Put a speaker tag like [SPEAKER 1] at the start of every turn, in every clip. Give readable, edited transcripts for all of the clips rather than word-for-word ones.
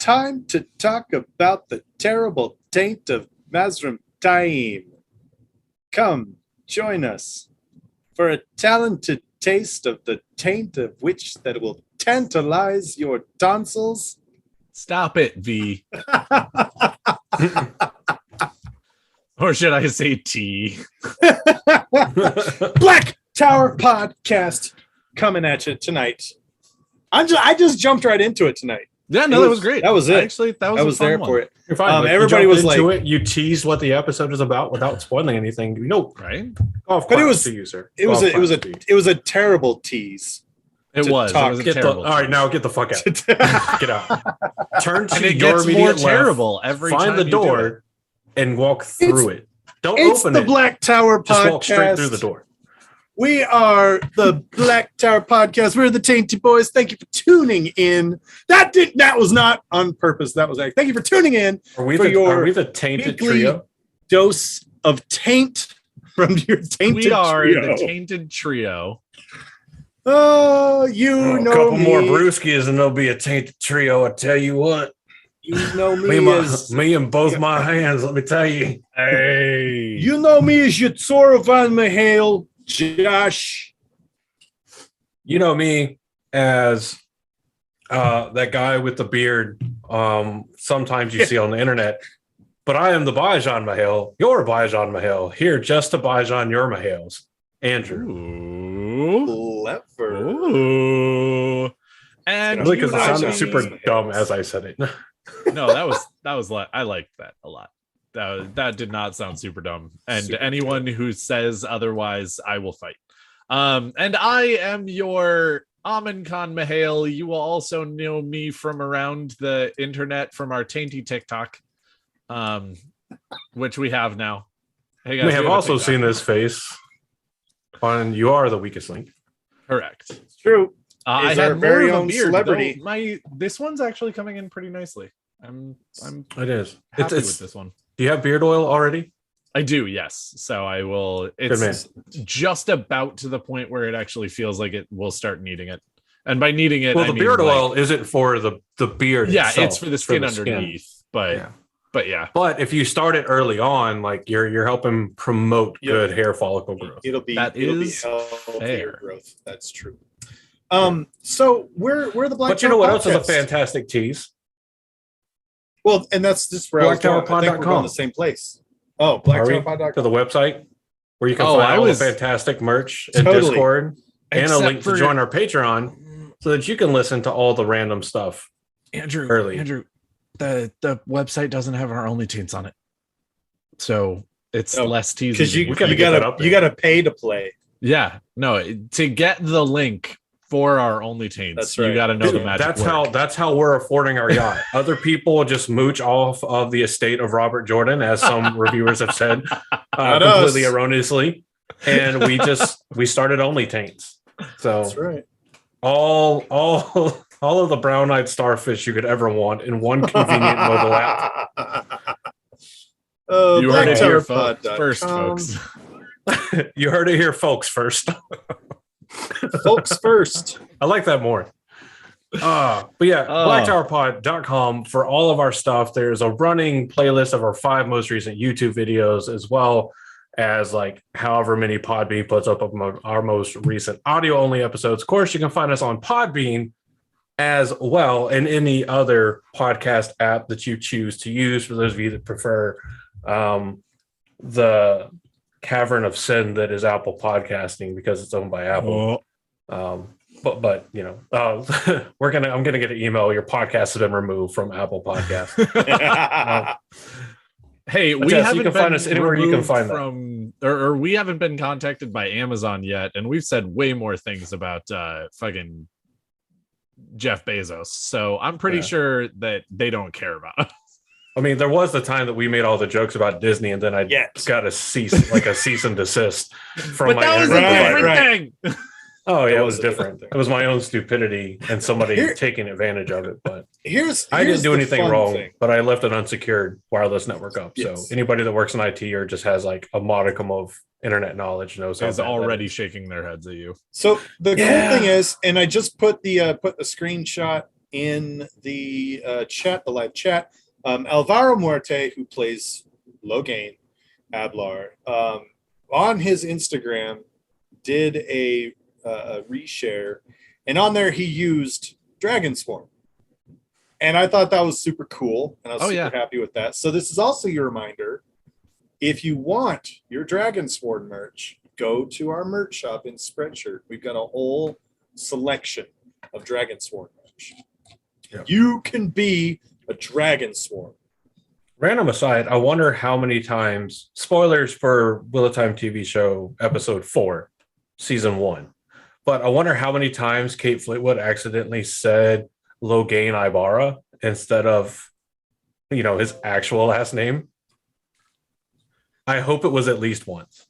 [SPEAKER 1] time to talk about the terrible taint of Mazrim Taim. Come, join us for a talented taste of the taint of which that will tantalize your tonsils.
[SPEAKER 2] Stop it, V. Or should I say T?
[SPEAKER 1] Black Tower Podcast coming at you tonight. I just jumped right into it tonight.
[SPEAKER 2] Yeah, no, that was great.
[SPEAKER 1] That was it.
[SPEAKER 2] Actually, that was
[SPEAKER 1] I
[SPEAKER 2] a
[SPEAKER 1] was
[SPEAKER 2] fun
[SPEAKER 1] there
[SPEAKER 2] one.
[SPEAKER 1] for it.
[SPEAKER 3] You're fine.
[SPEAKER 1] Everybody was like,
[SPEAKER 3] you teased what the episode is about without spoiling anything.
[SPEAKER 2] Right?
[SPEAKER 3] Golf
[SPEAKER 1] But it
[SPEAKER 3] claps
[SPEAKER 1] was-
[SPEAKER 3] to you, sir.
[SPEAKER 1] it was
[SPEAKER 3] Golf
[SPEAKER 1] a
[SPEAKER 3] claps to you.
[SPEAKER 1] it was a terrible tease.
[SPEAKER 2] It
[SPEAKER 1] To
[SPEAKER 2] was.
[SPEAKER 1] talk.
[SPEAKER 2] It was a
[SPEAKER 3] Get the,
[SPEAKER 2] terrible.
[SPEAKER 3] all right, now get the fuck out. Get out. Turn to
[SPEAKER 2] and it
[SPEAKER 3] your
[SPEAKER 2] gets
[SPEAKER 3] immediate
[SPEAKER 2] more
[SPEAKER 3] left,
[SPEAKER 2] terrible every time.
[SPEAKER 3] find the
[SPEAKER 2] you do it.
[SPEAKER 3] door, and walk through it. Don't
[SPEAKER 1] It's
[SPEAKER 3] open
[SPEAKER 1] the
[SPEAKER 3] it.
[SPEAKER 1] Black Tower Podcast.
[SPEAKER 3] Just walk straight through the door.
[SPEAKER 1] We are the Black Tower Podcast. We're the Tainty Boys. Thank you for tuning in. That was not on purpose. That was thank you for tuning in.
[SPEAKER 3] Are we
[SPEAKER 1] For your
[SPEAKER 3] the tainted
[SPEAKER 1] weekly
[SPEAKER 3] trio?
[SPEAKER 1] Dose of taint from your tainted
[SPEAKER 2] We are
[SPEAKER 1] trio.
[SPEAKER 2] the Tainted Trio.
[SPEAKER 1] Oh, you
[SPEAKER 3] A
[SPEAKER 1] know
[SPEAKER 3] couple
[SPEAKER 1] me.
[SPEAKER 3] more brewskis and there'll be a tainted trio. I tell you what.
[SPEAKER 1] You know me as
[SPEAKER 3] Me and both my hands. Let me tell you.
[SPEAKER 2] Hey.
[SPEAKER 1] you know me as Yatsora Van Mahale, Josh.
[SPEAKER 3] You know me as that guy with the beard. Sometimes you see on the internet. But I am the Bajan Mahale. You're Bajan Mahale. Here just to Bajan your Mahales. Andrew.
[SPEAKER 2] Ooh.
[SPEAKER 1] Clever.
[SPEAKER 2] Ooh. And
[SPEAKER 3] Really, because it
[SPEAKER 1] Bajan
[SPEAKER 3] sounded super
[SPEAKER 1] Mahales.
[SPEAKER 3] dumb as I said it.
[SPEAKER 2] no, that was I liked that a lot. That did not sound super dumb. And
[SPEAKER 1] Super
[SPEAKER 2] anyone who says otherwise, I will fight. And I am your Amin Khan Mahale. You will also know me from around the internet from our tainty TikTok, which we have now. Hey guys,
[SPEAKER 3] We have
[SPEAKER 2] a
[SPEAKER 3] also
[SPEAKER 2] TikTok.
[SPEAKER 3] seen this face on You Are the Weakest Link.
[SPEAKER 2] Correct.
[SPEAKER 1] It's true.
[SPEAKER 2] I
[SPEAKER 1] Is
[SPEAKER 2] had
[SPEAKER 1] our
[SPEAKER 2] more
[SPEAKER 1] very
[SPEAKER 2] of a
[SPEAKER 1] own
[SPEAKER 2] beard,
[SPEAKER 1] celebrity.
[SPEAKER 2] though. This one's actually coming in pretty nicely. I'm
[SPEAKER 3] It is.
[SPEAKER 2] happy with this one.
[SPEAKER 3] Do you have beard oil already?
[SPEAKER 2] I do, yes. So I will.
[SPEAKER 3] Good man.
[SPEAKER 2] It's just about to the point where it actually feels like it will start needing it, and by needing it,
[SPEAKER 3] Well,
[SPEAKER 2] I
[SPEAKER 3] the
[SPEAKER 2] mean,
[SPEAKER 3] beard
[SPEAKER 2] like-
[SPEAKER 3] oil isn't for the beard.
[SPEAKER 2] Yeah,
[SPEAKER 3] itself.
[SPEAKER 2] it's for the skin
[SPEAKER 3] skin.
[SPEAKER 2] underneath, but
[SPEAKER 3] Yeah.
[SPEAKER 2] but yeah,
[SPEAKER 3] But if you start it early on, like you're helping promote
[SPEAKER 1] Yep.
[SPEAKER 3] good hair follicle growth.
[SPEAKER 1] It'll be
[SPEAKER 2] That is
[SPEAKER 1] healthier
[SPEAKER 2] fair.
[SPEAKER 1] growth. That's true. So we're the Black
[SPEAKER 3] But you know
[SPEAKER 1] Tower
[SPEAKER 3] what else is a
[SPEAKER 1] Podcast.
[SPEAKER 3] fantastic tease?
[SPEAKER 1] Well, and that's just where I was going. I think we're
[SPEAKER 3] BlackTowerPod.com.
[SPEAKER 1] going the same place. Oh,
[SPEAKER 3] Are we? To
[SPEAKER 1] BlackTowerPod.com.
[SPEAKER 3] the website where you can
[SPEAKER 2] Oh,
[SPEAKER 3] find
[SPEAKER 2] I
[SPEAKER 3] all
[SPEAKER 2] was-
[SPEAKER 3] the fantastic merch and
[SPEAKER 1] Totally.
[SPEAKER 3] Discord and a
[SPEAKER 2] Except
[SPEAKER 3] link to
[SPEAKER 2] for-
[SPEAKER 3] join our Patreon so that you can listen to all the random stuff.
[SPEAKER 2] Andrew,
[SPEAKER 3] early.
[SPEAKER 2] the website doesn't have our only teens on it, so it's
[SPEAKER 1] No,
[SPEAKER 2] less teasing.
[SPEAKER 1] Because you
[SPEAKER 3] We gotta
[SPEAKER 1] you
[SPEAKER 3] get that
[SPEAKER 1] gotta
[SPEAKER 3] up there.
[SPEAKER 1] you gotta pay to play.
[SPEAKER 2] yeah, no, to get the link for our only teens,
[SPEAKER 1] That's
[SPEAKER 2] you
[SPEAKER 1] right.
[SPEAKER 2] got to know the magic.
[SPEAKER 3] That's how we're affording our yacht. Other people just mooch off of the estate of Robert Jordan, as some reviewers have said,
[SPEAKER 1] Not
[SPEAKER 3] completely
[SPEAKER 1] us.
[SPEAKER 3] erroneously. And we started only taints. So
[SPEAKER 1] That's right.
[SPEAKER 3] all of the brown-eyed starfish you could ever want in one convenient mobile app.
[SPEAKER 1] Oh,
[SPEAKER 2] You heard it here
[SPEAKER 1] BlackTowerPod.com.
[SPEAKER 2] first, folks.
[SPEAKER 3] You heard it here, folks. First,
[SPEAKER 1] Folks first.
[SPEAKER 3] I like that more. But yeah, blacktowerpod.com for all of our stuff. There's a running playlist of our 5 most recent YouTube videos, as well as like however many Podbean puts up of our most recent audio only episodes. Of course, you can find us on Podbean as well, and any other podcast app that you choose to use. For those of you that prefer the cavern of sin that is Apple Podcasting, because it's owned by Apple. But you know, I'm gonna get an email. Your podcast has been removed from Apple Podcast.
[SPEAKER 2] Hey,
[SPEAKER 3] But
[SPEAKER 2] we
[SPEAKER 3] yes, you
[SPEAKER 2] haven't
[SPEAKER 3] can
[SPEAKER 2] been
[SPEAKER 3] find us anywhere you can
[SPEAKER 2] removed
[SPEAKER 3] find that.
[SPEAKER 2] from, or we haven't been contacted by Amazon yet, and we've said way more things about fucking Jeff Bezos. So I'm pretty
[SPEAKER 3] Yeah.
[SPEAKER 2] sure that they don't care about us.
[SPEAKER 3] I mean, there was the time that we made all the jokes about Disney, and then I
[SPEAKER 1] Yes.
[SPEAKER 3] got a cease and desist from
[SPEAKER 2] But
[SPEAKER 3] my
[SPEAKER 2] that was a
[SPEAKER 3] internet
[SPEAKER 1] Right,
[SPEAKER 2] different
[SPEAKER 3] provider.
[SPEAKER 2] thing.
[SPEAKER 3] Oh yeah,
[SPEAKER 1] That
[SPEAKER 3] it
[SPEAKER 1] was
[SPEAKER 3] was
[SPEAKER 1] a
[SPEAKER 3] different.
[SPEAKER 1] different
[SPEAKER 3] It was my own stupidity and somebody
[SPEAKER 1] Here-
[SPEAKER 3] taking advantage of it. But
[SPEAKER 1] Here's
[SPEAKER 3] I didn't do
[SPEAKER 1] the
[SPEAKER 3] anything
[SPEAKER 1] fun
[SPEAKER 3] wrong.
[SPEAKER 1] thing.
[SPEAKER 3] But I left an unsecured wireless network up.
[SPEAKER 1] Yes.
[SPEAKER 3] So anybody that works in IT or just has like a modicum of internet knowledge knows how
[SPEAKER 2] Is
[SPEAKER 3] bad that
[SPEAKER 2] already
[SPEAKER 3] is.
[SPEAKER 2] shaking their heads at you.
[SPEAKER 1] So the
[SPEAKER 3] Yeah.
[SPEAKER 1] cool thing is, and I just put the screenshot in the chat, the live chat. Alvaro Muerte, who plays Logain Ablar, on his Instagram did a reshare, and on there he used Dragon Swarm. And I thought that was super cool, and I was super happy with that. So this is also your reminder. If you want your Dragon Swarm merch, go to our merch shop in Spreadshirt. We've got a whole selection of Dragon Swarm merch. Yep. You can be a Dragon Swarm.
[SPEAKER 3] Random aside, I wonder how many times, spoilers for Wheel of Time TV show episode 4, season 1, but I wonder how many times Kate Fleetwood accidentally said Logain Ibarra instead of, his actual last name. I hope it was at least once.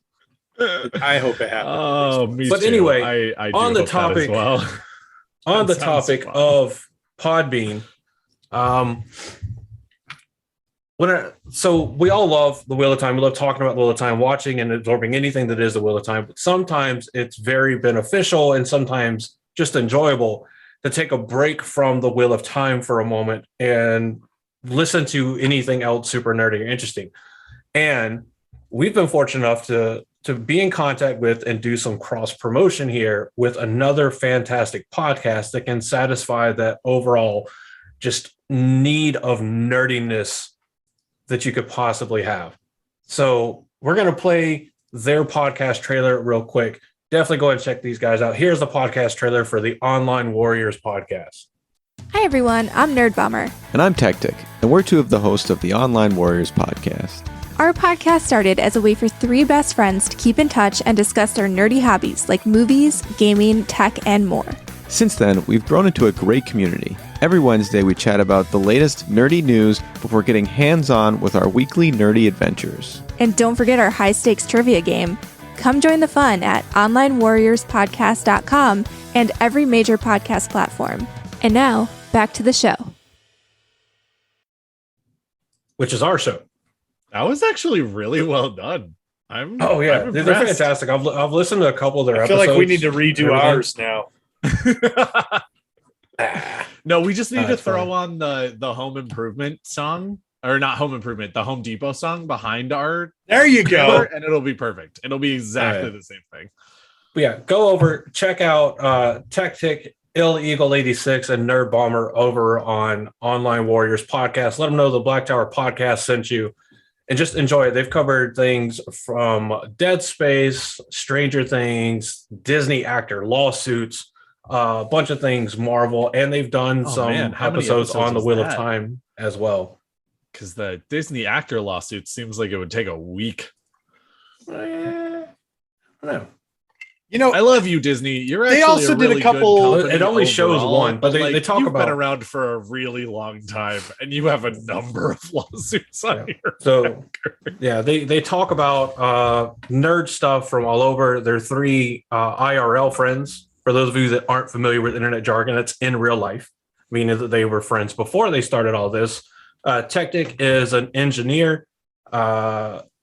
[SPEAKER 1] I hope it happened.
[SPEAKER 2] Oh, me
[SPEAKER 3] but
[SPEAKER 2] too.
[SPEAKER 3] anyway,
[SPEAKER 2] I
[SPEAKER 3] on the topic,
[SPEAKER 2] well.
[SPEAKER 3] on the topic
[SPEAKER 2] fun.
[SPEAKER 3] of Podbean, so we all love the Wheel of Time. We love talking about the Wheel of Time, watching and absorbing anything that is the Wheel of Time. But sometimes it's very beneficial and sometimes just enjoyable to take a break from the Wheel of Time for a moment and listen to anything else super nerdy or interesting. And we've been fortunate enough to be in contact with and do some cross promotion here with another fantastic podcast that can satisfy that overall just need of nerdiness that you could possibly have. So we're going to play their podcast trailer real quick. Definitely go ahead and check these guys out. Here's the podcast trailer for the Online Warriors podcast.
[SPEAKER 4] Hi everyone, I'm Nerd Bomber.
[SPEAKER 5] And I'm Tectic, and we're two of the hosts of the Online Warriors podcast.
[SPEAKER 4] Our podcast started as a way for three best friends to keep in touch and discuss their nerdy hobbies like movies, gaming, tech, and more.
[SPEAKER 5] Since then, we've grown into a great community. Every Wednesday, we chat about the latest nerdy news before getting hands-on with our weekly nerdy adventures.
[SPEAKER 4] And don't forget our high-stakes trivia game. Come join the fun at onlinewarriorspodcast.com and every major podcast platform. And now, back to the show.
[SPEAKER 3] Which is our show.
[SPEAKER 2] That was actually really well done. I'm
[SPEAKER 3] they're fantastic. I've listened to a couple of their episodes.
[SPEAKER 1] I feel like we need to redo ours now.
[SPEAKER 2] No, we just need to throw on the Home Improvement song, or not Home Improvement, the Home Depot song behind our.
[SPEAKER 1] There you go,
[SPEAKER 2] and it'll be perfect. It'll be exactly the same thing.
[SPEAKER 3] But yeah, go over, check out Tactic, Ill Eagle 86, and Nerd Bomber over on Online Warriors podcast. Let them know the Black Tower podcast sent you. And just enjoy it. They've covered things from Dead Space, Stranger Things, Disney actor lawsuits, a bunch of things, Marvel, and they've done some episodes on the Wheel of Time as well.
[SPEAKER 2] Because the Disney actor lawsuit seems like it would take a week.
[SPEAKER 3] I don't know.
[SPEAKER 2] I love you, Disney. You're actually
[SPEAKER 1] also
[SPEAKER 2] a really
[SPEAKER 1] did a couple.
[SPEAKER 2] Good
[SPEAKER 3] it only
[SPEAKER 2] overall,
[SPEAKER 3] shows one, but they talk
[SPEAKER 2] you've
[SPEAKER 3] about.
[SPEAKER 2] Been around for a really long time, and you have a number of lawsuits on your.
[SPEAKER 3] So, they talk about nerd stuff from all over. They're three IRL friends. For those of you that aren't familiar with internet jargon, it's in real life, meaning that they were friends before they started all this. Tectic is an engineer.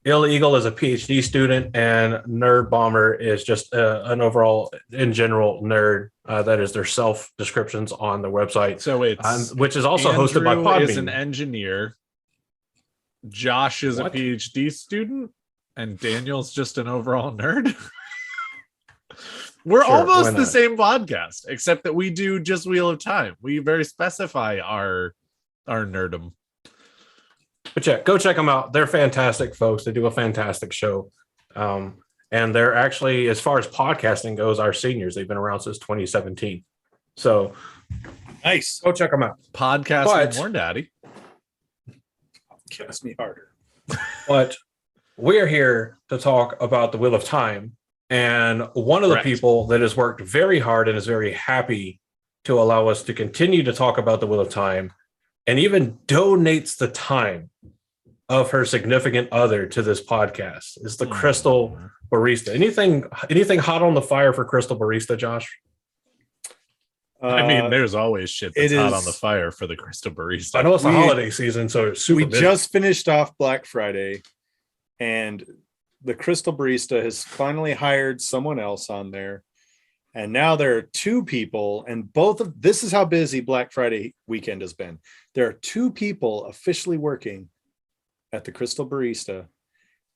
[SPEAKER 3] Ill Eagle is a PhD student, and Nerd Bomber is just an overall, in general, nerd. That is their self descriptions on their website.
[SPEAKER 2] So it's
[SPEAKER 3] which is also hosted by Podbean.
[SPEAKER 2] Is an engineer. Josh is a PhD student, and Daniel's just an overall nerd. We're almost the same podcast, except that we do just Wheel of Time. We very specify our nerdum.
[SPEAKER 3] But yeah, go check them out. They're fantastic folks. They do a fantastic show. And they're actually, as far as podcasting goes, our seniors. They've been around since 2017. So
[SPEAKER 1] nice.
[SPEAKER 3] Go check them out.
[SPEAKER 2] Podcast more, Daddy.
[SPEAKER 1] Kiss me harder.
[SPEAKER 3] But we're here to talk about the Wheel of Time. And one of the people that has worked very hard and is very happy to allow us to continue to talk about the Wheel of Time and even donates the time of her significant other to this podcast is the Crystal Barista. Anything hot on the fire for Crystal Barista, Josh?
[SPEAKER 2] I mean, there's always shit that's hot on the fire for the Crystal Barista.
[SPEAKER 3] I know it's the holiday season, so it's super busy.
[SPEAKER 1] Just finished off Black Friday, and the Crystal Barista has finally hired someone else on there. And now there are two people, and this is how busy Black Friday weekend has been. There are two people officially working at the Crystal Barista,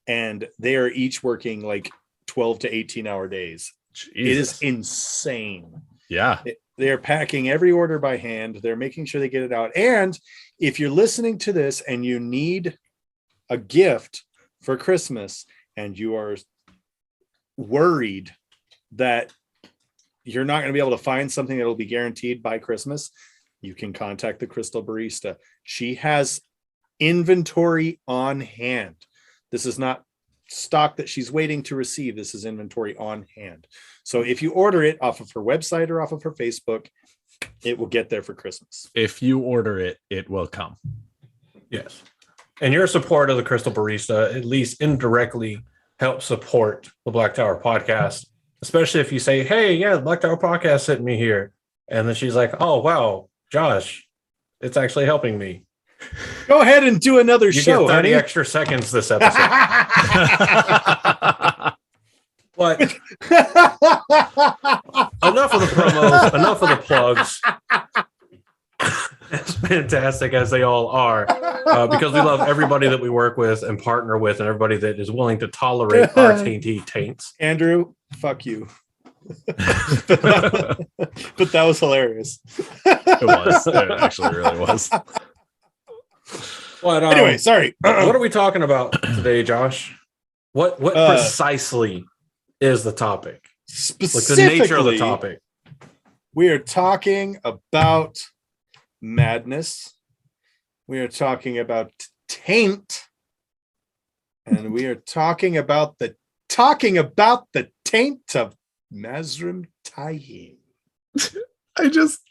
[SPEAKER 1] and they are each working like 12 to 18-hour days.
[SPEAKER 2] Jesus.
[SPEAKER 1] It is insane.
[SPEAKER 2] Yeah.
[SPEAKER 1] They're packing every order by hand. They're making sure they get it out. And if you're listening to this and you need a gift for Christmas and you are worried that you're not going to be able to find something that will be guaranteed by Christmas, you can contact the Crystal Barista. She has inventory on hand. This is not stock that she's waiting to receive. This is inventory on hand. So if you order it off of her website or off of her Facebook, it will get there for Christmas.
[SPEAKER 2] If you order it, it will come.
[SPEAKER 3] Yes. And your support of the Crystal Barista at least indirectly helps support the Black Tower podcast, especially if you say, hey, yeah, the Black Tower podcast sent me here. And then she's like, oh, wow, Josh, it's actually helping me.
[SPEAKER 1] Go ahead and do another
[SPEAKER 3] You
[SPEAKER 1] show,
[SPEAKER 3] get 30
[SPEAKER 1] honey.
[SPEAKER 3] extra seconds this episode. But enough of the promos, enough of the plugs. As fantastic as they all are, because we love everybody that we work with and partner with, and everybody that is willing to tolerate our tainty taints.
[SPEAKER 1] Andrew, fuck you. But that was hilarious.
[SPEAKER 2] It was. It actually really was.
[SPEAKER 3] But
[SPEAKER 1] Anyway, sorry.
[SPEAKER 3] what are we talking about today, Josh? What precisely is the topic? Like the nature of the topic.
[SPEAKER 1] We are talking about madness. We are talking about taint. And we are talking about the taint of Mazrim Taim.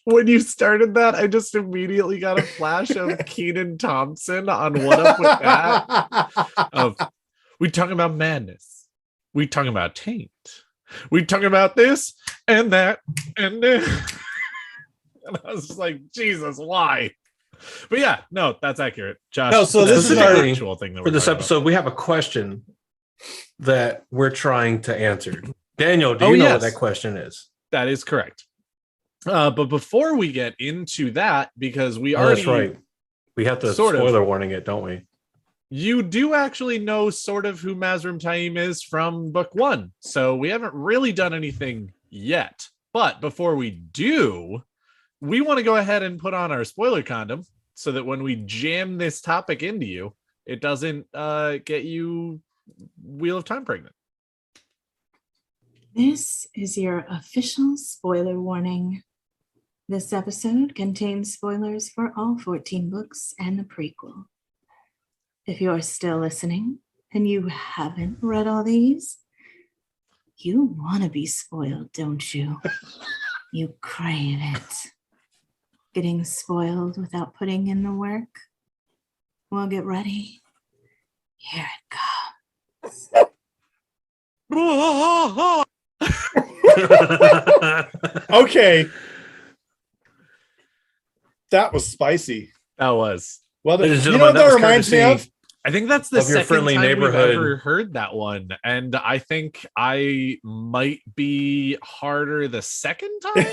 [SPEAKER 2] When you started that, I just immediately got a flash of Kenan Thompson on What Up With That. Of we talking about madness. We talking about taint. We talking about this and that and this. And I was just like, Jesus, why? But yeah, no, that's accurate. Josh.
[SPEAKER 1] No, so this is our
[SPEAKER 2] actual thing that
[SPEAKER 3] For this episode, we have a question that we're trying to answer. Daniel, do you know what that question is?
[SPEAKER 2] That is correct. But before we get into that, because we already...
[SPEAKER 3] That's right. We have to spoiler warning it, don't we?
[SPEAKER 2] You do actually know sort of who Mazrim Taim is from book one. So we haven't really done anything yet. But before we do, we want to go ahead and put on our spoiler condom so that when we jam this topic into you, it doesn't get you Wheel of Time pregnant.
[SPEAKER 6] This is your official spoiler warning. This episode contains spoilers for all 14 books and the prequel. If you're still listening and you haven't read all these, you want to be spoiled, don't you? You crave it. Getting spoiled without putting in the work? Well, get ready. Here it comes.
[SPEAKER 1] Okay. That was spicy.
[SPEAKER 2] That was.
[SPEAKER 1] Well,
[SPEAKER 3] Ladies and
[SPEAKER 1] you know what
[SPEAKER 3] gentlemen,
[SPEAKER 1] that reminds me of?
[SPEAKER 2] I think that's the
[SPEAKER 3] Of your
[SPEAKER 2] second
[SPEAKER 3] friendly
[SPEAKER 2] time
[SPEAKER 3] neighborhood.
[SPEAKER 2] we've ever heard that one. And I think I might be harder the second time.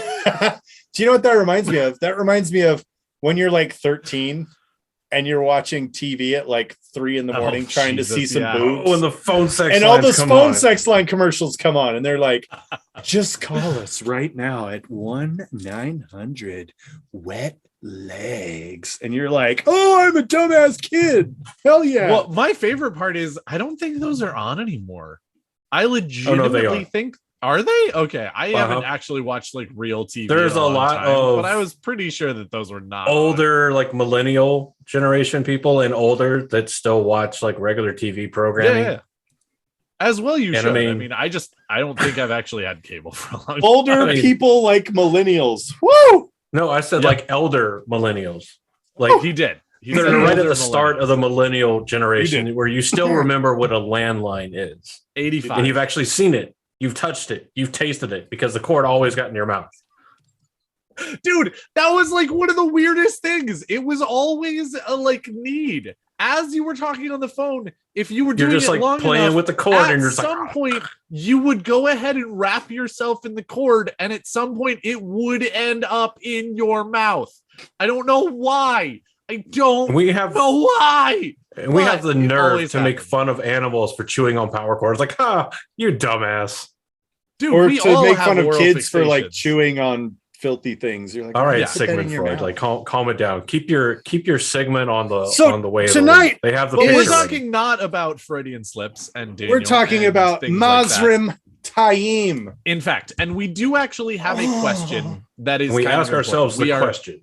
[SPEAKER 1] Do you know what that reminds me of? That reminds me of when you're like 13 and you're watching TV at like 3 a.m. trying to see some boobs.
[SPEAKER 3] When the phone sex
[SPEAKER 1] And all
[SPEAKER 3] lines
[SPEAKER 1] those
[SPEAKER 3] come
[SPEAKER 1] phone
[SPEAKER 3] on.
[SPEAKER 1] sex line commercials come on, and they're like, just call us right now at 1-900-WET legs. And you're like, oh, I'm a dumbass kid. Hell yeah.
[SPEAKER 2] Well, my favorite part is I don't think those are on anymore. I legitimately think, are they? Okay. I haven't actually watched like real TV.
[SPEAKER 3] There's
[SPEAKER 2] in
[SPEAKER 3] a
[SPEAKER 2] long
[SPEAKER 3] lot
[SPEAKER 2] time,
[SPEAKER 3] of
[SPEAKER 2] but I was pretty sure that those were not
[SPEAKER 3] older, like millennial generation people and older that still watch like regular TV
[SPEAKER 2] on.
[SPEAKER 3] programming.
[SPEAKER 2] Yeah. As well, you
[SPEAKER 3] And
[SPEAKER 2] should.
[SPEAKER 3] I
[SPEAKER 2] I
[SPEAKER 3] mean-
[SPEAKER 2] mean, I don't think I've actually had cable for a long time.
[SPEAKER 1] Older
[SPEAKER 3] I mean-
[SPEAKER 1] people like millennials. Woo!
[SPEAKER 3] No, I said
[SPEAKER 2] Yeah.
[SPEAKER 3] like elder millennials. Like
[SPEAKER 2] He did. He
[SPEAKER 3] they're
[SPEAKER 2] said
[SPEAKER 3] right at
[SPEAKER 2] older
[SPEAKER 3] the start of the millennial
[SPEAKER 1] You
[SPEAKER 3] generation
[SPEAKER 1] did.
[SPEAKER 3] where you still remember what a landline is.
[SPEAKER 2] 85.
[SPEAKER 3] And you've actually seen it. You've touched it. You've tasted it because the cord always got in your mouth.
[SPEAKER 2] Dude, that was like one of the weirdest things. It was always a like need. as you were talking on the phone, if you were
[SPEAKER 3] You're
[SPEAKER 2] doing
[SPEAKER 3] just
[SPEAKER 2] it
[SPEAKER 3] like
[SPEAKER 2] long
[SPEAKER 3] playing
[SPEAKER 2] enough,
[SPEAKER 3] with the cord,
[SPEAKER 2] at
[SPEAKER 3] and you're just
[SPEAKER 2] some
[SPEAKER 3] like,
[SPEAKER 2] point you would go ahead and wrap yourself in the cord, and at some point it would end up in your mouth. I don't know why. I don't
[SPEAKER 3] we have
[SPEAKER 2] know why.
[SPEAKER 3] and we have
[SPEAKER 2] but
[SPEAKER 3] the
[SPEAKER 2] it
[SPEAKER 3] nerve
[SPEAKER 2] always
[SPEAKER 3] to make
[SPEAKER 2] happens.
[SPEAKER 3] fun of animals for chewing on power cords. Like, you dumbass.
[SPEAKER 2] Dude,
[SPEAKER 1] Or
[SPEAKER 2] we
[SPEAKER 1] to
[SPEAKER 2] all
[SPEAKER 1] make
[SPEAKER 2] have
[SPEAKER 1] fun of
[SPEAKER 2] oral
[SPEAKER 1] kids for like
[SPEAKER 2] fixations.
[SPEAKER 1] chewing on filthy things. You're like,
[SPEAKER 3] All right,
[SPEAKER 2] Yeah.
[SPEAKER 1] put that in
[SPEAKER 3] Sigmund
[SPEAKER 1] your
[SPEAKER 3] Freud,
[SPEAKER 1] mouth.
[SPEAKER 3] like calm it down. Keep your Sigmund on the
[SPEAKER 1] So,
[SPEAKER 3] way. of the
[SPEAKER 1] tonight
[SPEAKER 3] lead. They have the
[SPEAKER 2] But we're
[SPEAKER 3] picture ready.
[SPEAKER 2] talking not about Freudian slips and Daniel
[SPEAKER 1] We're talking
[SPEAKER 2] and
[SPEAKER 1] about
[SPEAKER 2] things like that.
[SPEAKER 1] Mazrim Taim.
[SPEAKER 2] In fact, and we do actually have a question that is
[SPEAKER 3] And we
[SPEAKER 2] kind of
[SPEAKER 3] ask ourselves
[SPEAKER 2] important.
[SPEAKER 3] the question.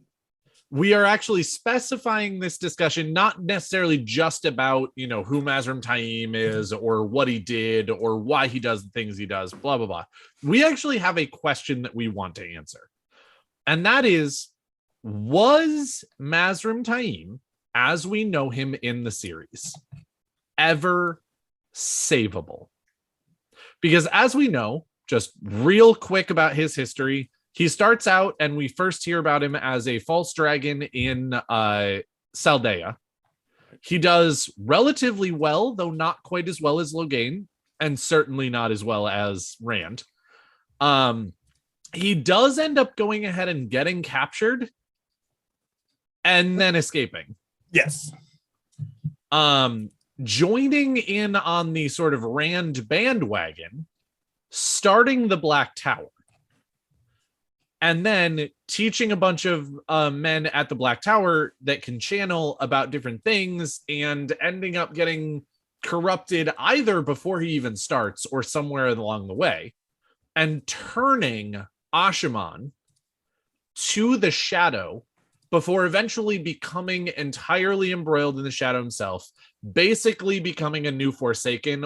[SPEAKER 2] We are actually specifying this discussion not necessarily just about, who Mazrim Taim is or what he did or why he does the things he does, blah, blah, blah. We actually have a question that we want to answer. And that is, was Mazrim Taim, as we know him in the series, ever savable? Because as we know, just real quick about his history, he starts out and we first hear about him as a false dragon in Saldea. He does relatively well, though not quite as well as Logain, and certainly not as well as Rand. He does end up going ahead and getting captured and then escaping.
[SPEAKER 1] Yes.
[SPEAKER 2] Joining in on the sort of Rand bandwagon, starting the Black Tower, and then teaching a bunch of men at the Black Tower that can channel about different things, and ending up getting corrupted either before he even starts or somewhere along the way, and turning Ashaman to the Shadow before eventually becoming entirely embroiled in the Shadow himself, basically becoming a new Forsaken.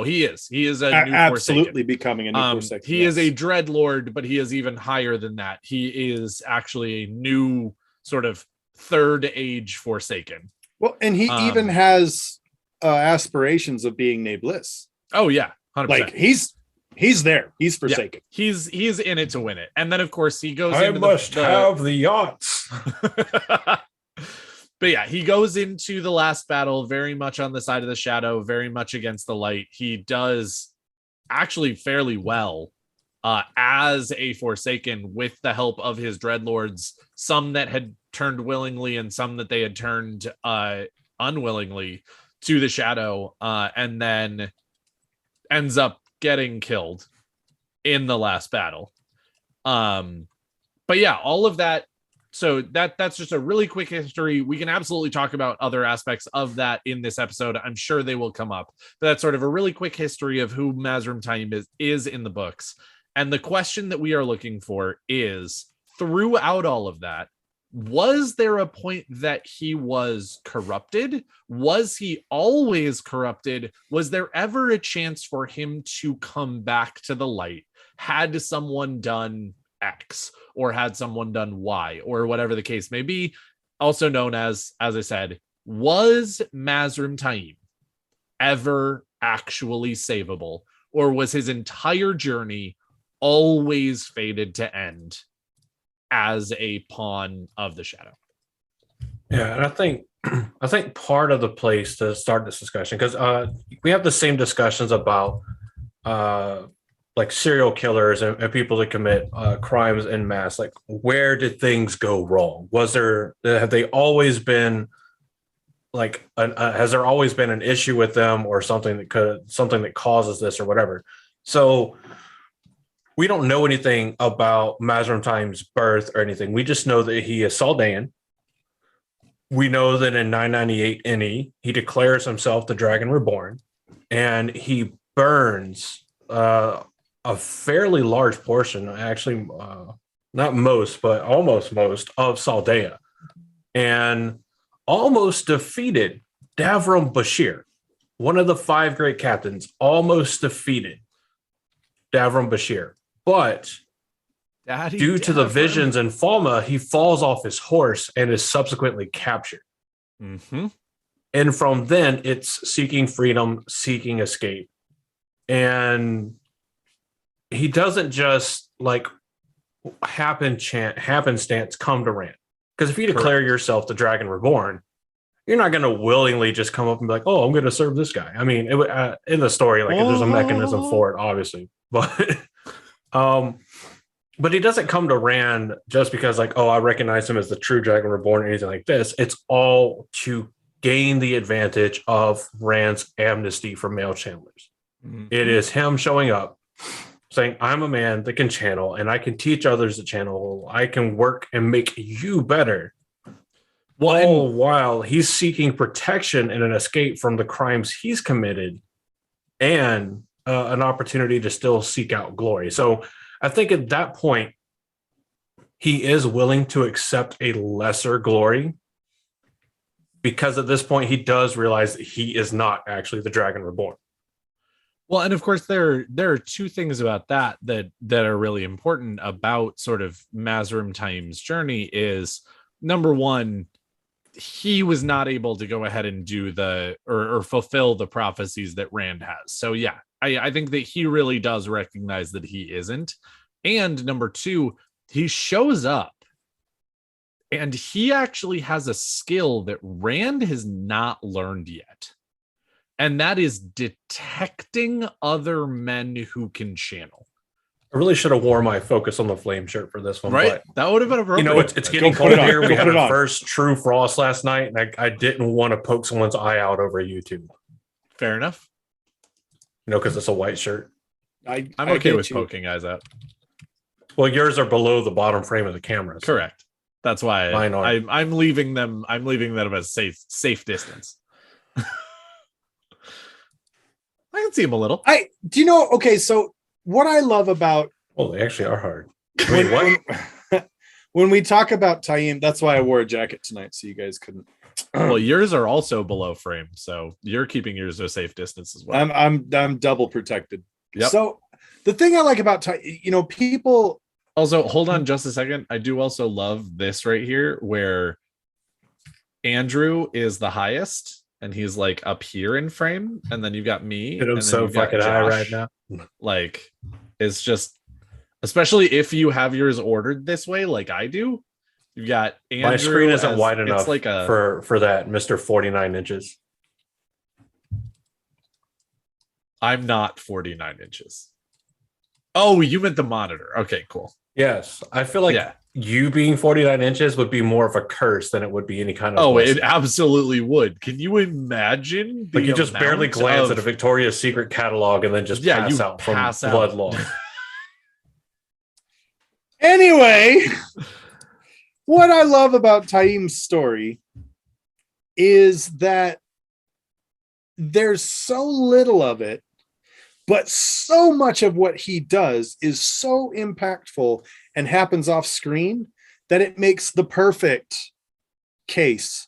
[SPEAKER 2] He is a new
[SPEAKER 1] Absolutely
[SPEAKER 2] Forsaken.
[SPEAKER 1] becoming a new Forsaken.
[SPEAKER 2] He is a Dreadlord, but he is even higher than that. He is actually a new sort of third age Forsaken.
[SPEAKER 1] Well, and he even has aspirations of being Nabliss.
[SPEAKER 2] Oh yeah, 100%.
[SPEAKER 1] Like he's there. He's Forsaken.
[SPEAKER 2] Yeah, he's in it to win it. And then of course he goes
[SPEAKER 3] I
[SPEAKER 2] into
[SPEAKER 3] must have the yachts.
[SPEAKER 2] But yeah, he goes into the last battle very much on the side of the Shadow, very much against the light. He does actually fairly well as a Forsaken with the help of his Dreadlords, some that had turned willingly and some that they had turned unwillingly to the Shadow, and then ends up getting killed in the last battle. But yeah, all of that. So that's just a really quick history. We can absolutely talk about other aspects of that in this episode. I'm sure they will come up. But that's sort of a really quick history of who Mazrim Taim is in the books. And the question that we are looking for is, throughout all of that, was there a point that he was corrupted? Was he always corrupted? Was there ever a chance for him to come back to the light? Had someone done X, or had someone done Y, or whatever the case may be? Also known as I said, was Mazrim Taim ever actually savable, or was his entire journey always fated to end as a pawn of the Shadow?
[SPEAKER 3] Yeah, and I think part of the place to start this discussion, because we have the same discussions about like serial killers and people that commit crimes en masse. Like, where did things go wrong? Have they always been like has there always been an issue with them, or something that causes this or whatever? So we don't know anything about Mazrim Taim's birth or anything. We just know that he is Saldean. We know that in 998 NE, he declares himself the Dragon Reborn, and he burns a fairly large portion, actually, not most, but almost most of Saldea, and almost defeated Davram Bashir, one of the 5 great captains, almost defeated Davram Bashir. But due to the visions in Falma, he falls off his horse and is subsequently captured.
[SPEAKER 2] Mm-hmm.
[SPEAKER 3] And from then, it's seeking freedom, seeking escape. And he doesn't just like happenstance come to Rand. Because if you declare yourself the Dragon Reborn, you're not going to willingly just come up and be like, "Oh, I'm going to serve this guy." I mean, in the story, like there's a mechanism for it, obviously, but but he doesn't come to Rand just because, like, oh, I recognize him as the true Dragon Reborn or anything like this. It's all to gain the advantage of Rand's amnesty for male channelers.
[SPEAKER 2] Mhm.
[SPEAKER 3] It is him showing up, saying, "I'm a man that can channel, and I can teach others to channel. I can work and make you better."
[SPEAKER 2] Well,
[SPEAKER 3] All while he's seeking protection and an escape from the crimes he's committed, and an opportunity to still seek out glory. So I think at that point, he is willing to accept a lesser glory, because at this point he does realize that he is not actually the Dragon Reborn.
[SPEAKER 2] well, and of course there are two things about that are really important about sort of Mazrim Taim's journey. Is number one, he was not able to go ahead and do or fulfill the prophecies that Rand has. So yeah, I think that he really does recognize that he isn't. And number two, he shows up and he actually has a skill that Rand has not learned yet. And that is detecting other men who can channel.
[SPEAKER 3] I really should have worn my Focus on the Flame shirt for this one,
[SPEAKER 2] Right?
[SPEAKER 3] but
[SPEAKER 2] That would have been appropriate.
[SPEAKER 3] you know, it's getting
[SPEAKER 1] Go
[SPEAKER 3] cold
[SPEAKER 1] put it on.
[SPEAKER 3] here.
[SPEAKER 1] Go
[SPEAKER 3] We had
[SPEAKER 1] put it
[SPEAKER 3] our
[SPEAKER 1] on.
[SPEAKER 3] first true frost last night, and I didn't want to poke someone's eye out over YouTube,
[SPEAKER 2] Fair enough.
[SPEAKER 3] you know, because it's a white shirt.
[SPEAKER 2] I'm
[SPEAKER 1] I
[SPEAKER 2] okay
[SPEAKER 1] get
[SPEAKER 2] with
[SPEAKER 1] you.
[SPEAKER 2] poking eyes out.
[SPEAKER 3] Well, yours are below the bottom frame of the camera. so-
[SPEAKER 2] Correct. That's why
[SPEAKER 3] Mine aren't.
[SPEAKER 2] I'm leaving them at a safe distance. I can see him a little.
[SPEAKER 1] Do you know? Okay, so what I love about
[SPEAKER 3] Oh, they actually are hard. Wait, what?
[SPEAKER 1] when we talk about Taim, that's why I wore a jacket tonight, so you guys couldn't.
[SPEAKER 2] Well, yours are also below frame, so you're keeping yours a safe distance as well.
[SPEAKER 1] I'm double protected.
[SPEAKER 2] Yep.
[SPEAKER 1] So the thing I like about people.
[SPEAKER 2] Also, hold on just a second. I do also love this right here where Andrew is the highest and he's like up here in frame, and then you've got me.
[SPEAKER 3] I'm
[SPEAKER 2] and then
[SPEAKER 3] so
[SPEAKER 2] you've got
[SPEAKER 3] fucking high
[SPEAKER 2] Josh.
[SPEAKER 3] right now.
[SPEAKER 2] Like, it's just, especially if you have yours ordered this way, like I do. You've got Andrew.
[SPEAKER 3] My screen isn't
[SPEAKER 2] as-
[SPEAKER 3] wide
[SPEAKER 2] it's
[SPEAKER 3] enough
[SPEAKER 2] like a,
[SPEAKER 3] for that, Mr. 49 inches.
[SPEAKER 2] I'm not 49 inches. Oh, you meant the monitor. Okay, cool.
[SPEAKER 3] Yes, I feel like
[SPEAKER 2] Yeah.
[SPEAKER 3] you being 49 inches would be more of a curse than it would be any kind of.
[SPEAKER 2] Oh,
[SPEAKER 3] blessing.
[SPEAKER 2] it absolutely would. Can you imagine?
[SPEAKER 3] Like
[SPEAKER 2] the
[SPEAKER 3] you just barely
[SPEAKER 2] amount
[SPEAKER 3] glance
[SPEAKER 2] of-
[SPEAKER 3] at a Victoria's Secret catalog and then just
[SPEAKER 2] Yeah,
[SPEAKER 3] pass
[SPEAKER 2] you
[SPEAKER 3] out
[SPEAKER 2] pass
[SPEAKER 3] from
[SPEAKER 2] out.
[SPEAKER 3] blood loss.
[SPEAKER 1] Anyway, what I love about Taim's story is that there's so little of it, but so much of what he does is so impactful and happens off screen that it makes the perfect case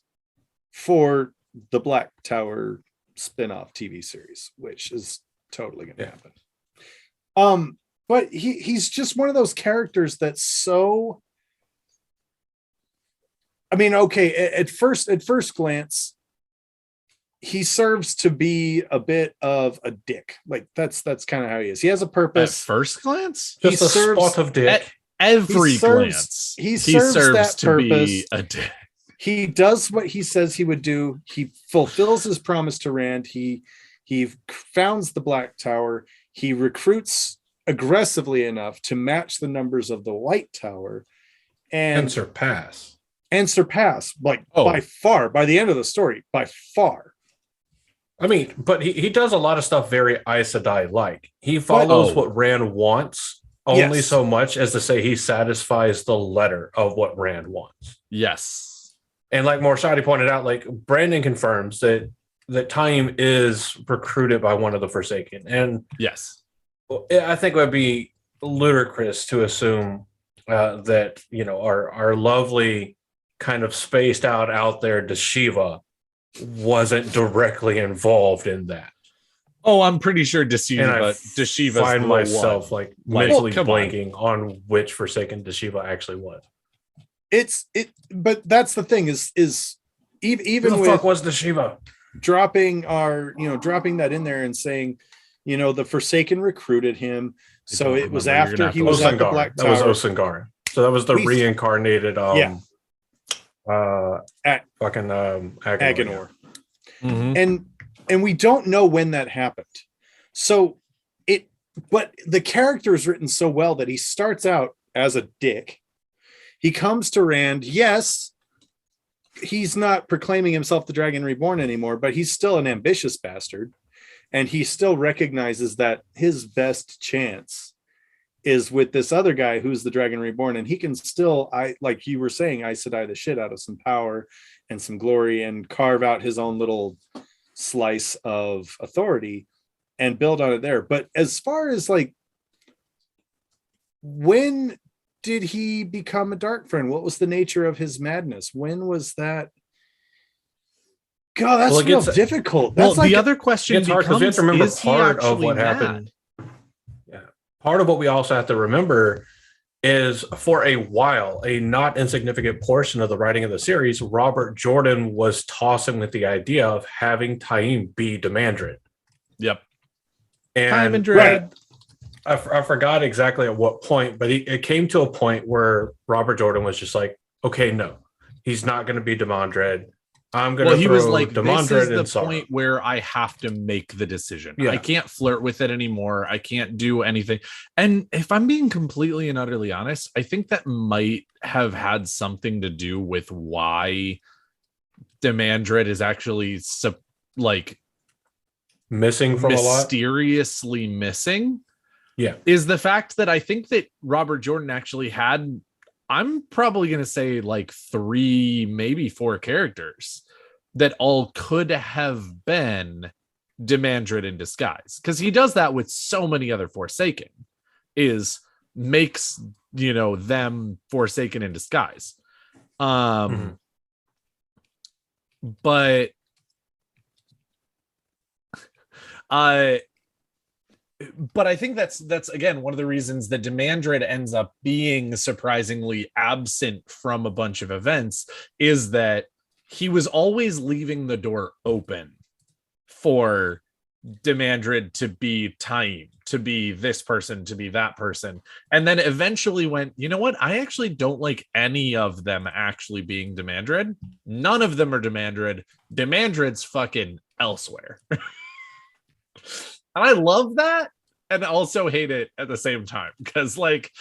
[SPEAKER 1] for the Black Tower spin-off TV series, which is totally going to happen. But he's just one of those characters that's so, I mean, okay, at first glance, he serves to be a bit of a dick. Like that's kind of how he is. He has a
[SPEAKER 2] At
[SPEAKER 1] purpose.
[SPEAKER 2] first glance,
[SPEAKER 1] He
[SPEAKER 3] Just a
[SPEAKER 1] serves-
[SPEAKER 3] spot of dick.
[SPEAKER 2] every
[SPEAKER 1] He serves-
[SPEAKER 2] glance,
[SPEAKER 1] he serves that
[SPEAKER 2] to be
[SPEAKER 1] purpose.
[SPEAKER 2] a dick.
[SPEAKER 1] He does what he says he would do. He fulfills his promise to Rand. He founds the Black Tower. He recruits aggressively enough to match the numbers of the White Tower
[SPEAKER 3] And surpass.
[SPEAKER 1] like
[SPEAKER 2] Oh.
[SPEAKER 1] by far, by the end of the story, by far.
[SPEAKER 3] I mean, but he does a lot of stuff very Aes Sedai like. He follows
[SPEAKER 2] Oh.
[SPEAKER 3] what Rand wants only
[SPEAKER 1] Yes.
[SPEAKER 3] so much as to say he satisfies the letter of what Rand wants.
[SPEAKER 2] Yes.
[SPEAKER 3] And like Morshadi pointed out, like Brandon confirms that Taim is recruited by one of the Forsaken. And
[SPEAKER 2] Yes.
[SPEAKER 3] I think it would be ludicrous to assume that, you know, our lovely kind of spaced out there Deshiva wasn't directly involved in that.
[SPEAKER 2] Oh, I'm pretty sure
[SPEAKER 3] And I
[SPEAKER 2] Deshiva's
[SPEAKER 3] find
[SPEAKER 2] the
[SPEAKER 3] myself
[SPEAKER 2] one.
[SPEAKER 3] like
[SPEAKER 2] Like,
[SPEAKER 3] mentally
[SPEAKER 2] come on.
[SPEAKER 3] blanking on which Forsaken Deshiva actually was.
[SPEAKER 1] But that's the thing is
[SPEAKER 3] Who
[SPEAKER 1] even
[SPEAKER 3] the
[SPEAKER 1] with
[SPEAKER 3] fuck was Deshiva?
[SPEAKER 1] dropping that in there and saying, the Forsaken recruited him.
[SPEAKER 2] I
[SPEAKER 1] So
[SPEAKER 2] don't
[SPEAKER 1] it was
[SPEAKER 2] remember. You're gonna
[SPEAKER 1] after
[SPEAKER 2] have
[SPEAKER 1] he
[SPEAKER 2] to
[SPEAKER 1] was
[SPEAKER 2] look
[SPEAKER 1] at the
[SPEAKER 3] Osengar.
[SPEAKER 1] Black
[SPEAKER 3] That was
[SPEAKER 1] Tower.
[SPEAKER 3] Osengar. So that was the
[SPEAKER 1] We-
[SPEAKER 3] reincarnated
[SPEAKER 1] Yeah.
[SPEAKER 3] fucking
[SPEAKER 1] Agenor.
[SPEAKER 2] Mhm.
[SPEAKER 1] And we don't know when that happened. But the character is written so well that he starts out as a dick. He comes to Rand. Yes, he's not proclaiming himself the Dragon Reborn anymore, but he's still an ambitious bastard. And he still recognizes that his best chance is with this other guy who's the Dragon Reborn. And he can still, like you were saying, Aes Sedai the shit out of some power and some glory and carve out his own little slice of authority and build on it there. But as far as like, when did he become a Dark Friend? What was the nature of his madness? When was that? God, that's real difficult. That's
[SPEAKER 2] the other question
[SPEAKER 3] hard because we have to remember part of what
[SPEAKER 2] mad?
[SPEAKER 3] happened. Yeah, part of what we also have to remember is for a while, a not insignificant portion of the writing of the series, Robert Jordan was tossing with the idea of having Taim be Demandred.
[SPEAKER 2] Yep.
[SPEAKER 3] And
[SPEAKER 2] right.
[SPEAKER 3] I forgot exactly at what point, but it came to a point where Robert Jordan was just like, okay, no, he's not going to be Demandred. I'm going to
[SPEAKER 2] he
[SPEAKER 3] throw
[SPEAKER 2] was like,
[SPEAKER 3] Demandred
[SPEAKER 2] this is the point where I have to make the decision.
[SPEAKER 3] Yeah.
[SPEAKER 2] I can't flirt with it anymore. I can't do anything. And if I'm being completely and utterly honest, I think that might have had something to do with why Demandred is actually
[SPEAKER 3] missing from a lot.
[SPEAKER 2] Mysteriously missing.
[SPEAKER 3] Yeah.
[SPEAKER 2] Is the fact that I think that Robert Jordan actually had, I'm probably going to say like 3, maybe 4 characters that all could have been Demandred in disguise. Because he does that with so many other Forsaken, is makes, them Forsaken in disguise. But I think that's again one of the reasons that Demandred ends up being surprisingly absent from a bunch of events, is that he was always leaving the door open for Demandred to be Taim, to be this person, to be that person, and then eventually went, you know what? I actually don't like any of them actually being Demandred. None of them are Demandred. Demandred's fucking elsewhere. And I love that and also hate it at the same time, because like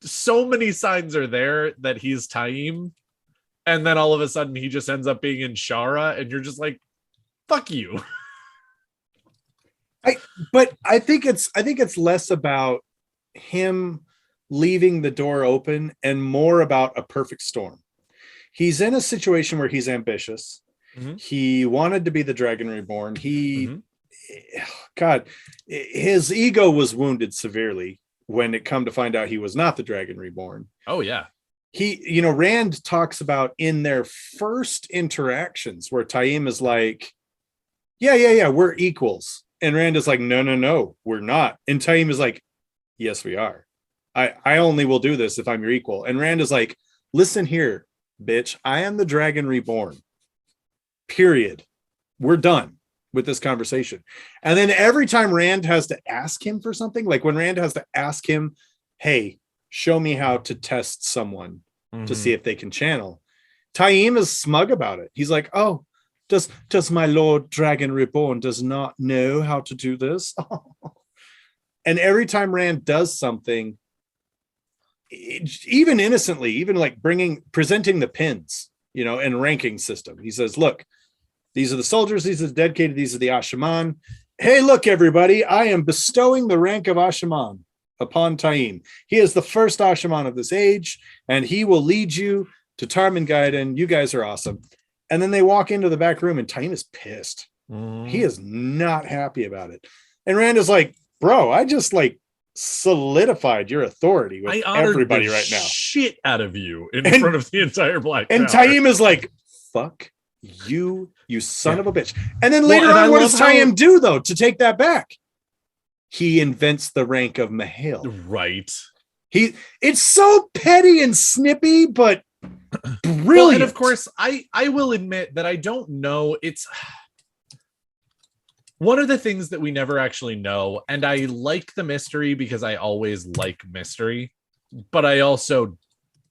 [SPEAKER 2] so many signs are there that he's Taim, and then all of a sudden he just ends up being in Shara, and you're just like, fuck you.
[SPEAKER 1] I think it's less about him leaving the door open and more about a perfect storm. He's in a situation where he's ambitious.
[SPEAKER 2] Mm-hmm.
[SPEAKER 1] He wanted to be the Dragon Reborn. God, his ego was wounded severely when it come to find out he was not the Dragon Reborn.
[SPEAKER 2] Oh yeah.
[SPEAKER 1] Rand talks about in their first interactions where Taim is like, yeah, we're equals. And Rand is like, no, we're not. And Taim is like, yes, we are. I only will do this if I'm your equal. And Rand is like, listen here, bitch, I am the Dragon Reborn. Period. We're done with this conversation. And then every time Rand has to ask him for something, like when Rand has to ask him, hey, show me how to test someone to see if they can channel, Taim is smug about it. He's like, oh, does my Lord Dragon Reborn does not know how to do this? And every time Rand does something, even innocently, even like presenting the pins, and ranking system, he says, look, these are the soldiers, these are the dedicated, these are the Ashaman. Hey, look, everybody, I am bestowing the rank of Ashaman upon Taim. He is the first Ashaman of this age, and he will lead you to Tarmangaiden. You guys are awesome. And then they walk into the back room and Taim is pissed. He is not happy about it. And Rand is like, bro, I just like solidified your authority with everybody right now.
[SPEAKER 2] Shit out of you in front of the entire Black
[SPEAKER 1] and
[SPEAKER 2] Tower.
[SPEAKER 1] Taim is like, fuck you son of a bitch. And then later on, what does Taim do though to take that back? He invents the rank of Mahale.
[SPEAKER 2] Right.
[SPEAKER 1] It's so petty and snippy, but brilliant.
[SPEAKER 2] Well, and of course, I will admit that I don't know. It's one of the things that we never actually know. And I like the mystery because I always like mystery, but I also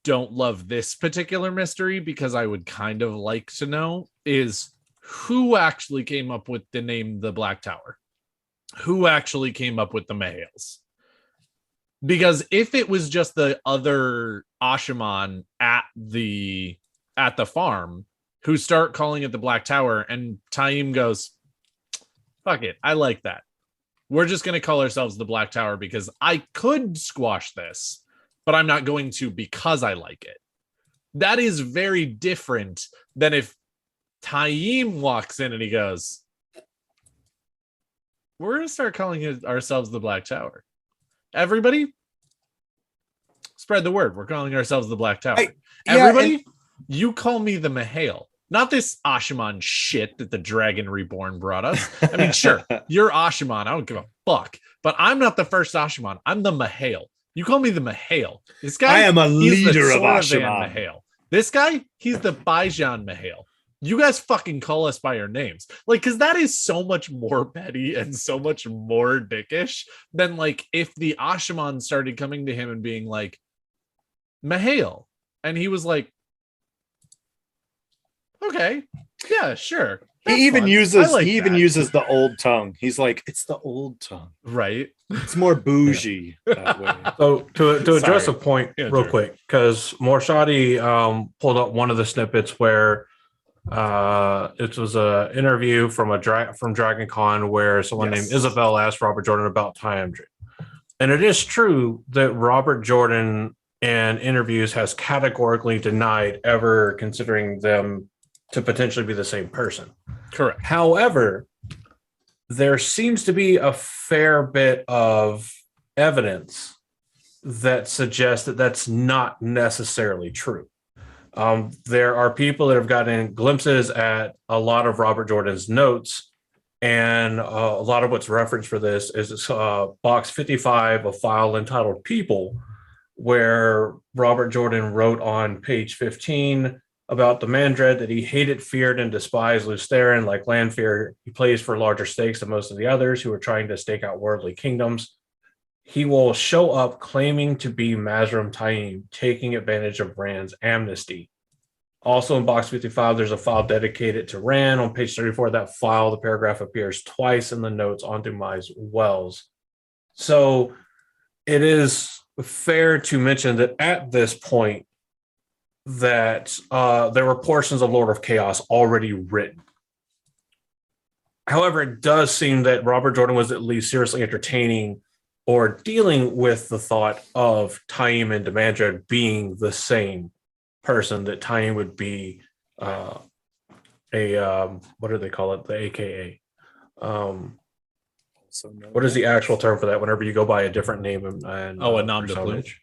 [SPEAKER 2] don't love this particular mystery because I would kind of like to know is who actually came up with the name the Black Tower? Who actually came up with the Mahales? Because if it was just the other Ashaman at the farm who start calling it the Black Tower, and Taim goes, fuck it, I like that. We're just going to call ourselves the Black Tower because I could squash this, but I'm not going to because I like it. That is very different than if Taim walks in and he goes, we're going to start calling ourselves the Black Tower. Everybody, spread the word. We're calling ourselves the Black Tower. Everybody, you call me the Mahale. Not this Ashaman shit that the Dragon Reborn brought us. I mean, sure, you're Ashaman. I don't give a fuck. But I'm not the first Ashaman. I'm the Mahale. You call me the Mahale. This guy,
[SPEAKER 1] I am a
[SPEAKER 2] he's
[SPEAKER 1] leader
[SPEAKER 2] the
[SPEAKER 1] of
[SPEAKER 2] Soravan
[SPEAKER 1] Ashaman.
[SPEAKER 2] Mahale. This guy, he's the Baijan Mahale. You guys fucking call us by our names. Like, because that is so much more petty and so much more dickish than, like, if the Ashaman started coming to him and being like, Mahale. And he was like, okay, yeah, sure. That's
[SPEAKER 1] He even
[SPEAKER 2] fun.
[SPEAKER 1] uses
[SPEAKER 2] I like
[SPEAKER 1] he even
[SPEAKER 2] that.
[SPEAKER 1] uses the old tongue. He's like, it's the old tongue.
[SPEAKER 2] Right.
[SPEAKER 1] It's more bougie that way.
[SPEAKER 3] So to address
[SPEAKER 2] Sorry.
[SPEAKER 3] a point
[SPEAKER 2] Yeah,
[SPEAKER 3] real
[SPEAKER 2] Drew.
[SPEAKER 3] quick, because Morshadi pulled up one of the snippets where it was a interview from from Dragon Con where someone
[SPEAKER 1] Yes.
[SPEAKER 3] named Isabel asked Robert Jordan about Tyamdred. And it is true that Robert Jordan in interviews has categorically denied ever considering them to potentially be the same person.
[SPEAKER 2] Correct.
[SPEAKER 3] However, there seems to be a fair bit of evidence that suggests that that's not necessarily true. There are people that have gotten glimpses at a lot of Robert Jordan's notes, and a lot of what's referenced for this is box 55, a file entitled People, where Robert Jordan wrote on page 15 about the Mandred that he hated, feared, and despised Lutheran like Lanfear. He plays for larger stakes than most of the others who are trying to stake out worldly kingdoms. He will show up claiming to be Mazrim Taim, taking advantage of Rand's amnesty. Also in box 55, there's a file dedicated to Rand. On page 34 of that file, the paragraph appears twice in the notes on Dumais Wells. So it is fair to mention that at this point, that there were portions of Lord of Chaos already written. However, it does seem that Robert Jordan was at least seriously entertaining or dealing with the thought of Taim and Demandred being the same person, that Taim would be what do they call it? The AKA. What is the actual term for that whenever you go by a different name? And
[SPEAKER 2] A nom de plume.
[SPEAKER 3] personage?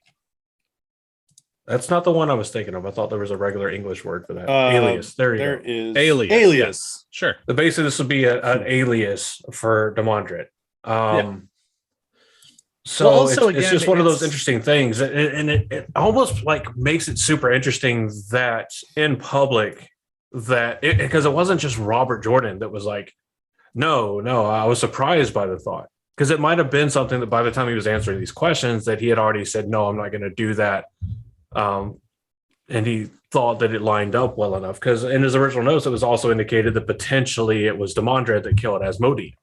[SPEAKER 3] That's not the one I was thinking of. I thought there was a regular English word for that.
[SPEAKER 1] Uh,
[SPEAKER 3] Alias. There you
[SPEAKER 1] There
[SPEAKER 3] go.
[SPEAKER 1] is
[SPEAKER 2] Alias.
[SPEAKER 1] Alias.
[SPEAKER 2] Sure.
[SPEAKER 3] So basically, this would be an alias for Demandred. So
[SPEAKER 2] Well, also,
[SPEAKER 3] it's
[SPEAKER 2] again,
[SPEAKER 3] just one of those
[SPEAKER 2] it's-
[SPEAKER 3] interesting things. And it almost like makes it super interesting that in public, that because it wasn't just Robert Jordan that was like, no, I was surprised by the thought. Because it might have been something that by the time he was answering these questions that he had already said, no, I'm not going to do that. And he thought that it lined up well enough because in his original notes, it was also indicated that potentially it was Demandred that killed Asmodee.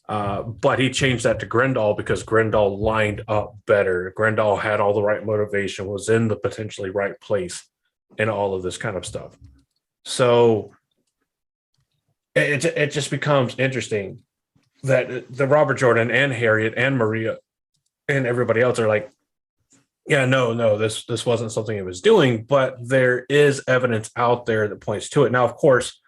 [SPEAKER 3] But he changed that to Grendel because Grendel lined up better. Grendel had all the right motivation, was in the potentially right place in all of this kind of stuff. So it just becomes interesting that the Robert Jordan and Harriet and Maria and everybody else are like, yeah, no, this wasn't something he was doing, but there is evidence out there that points to it. Now, of course,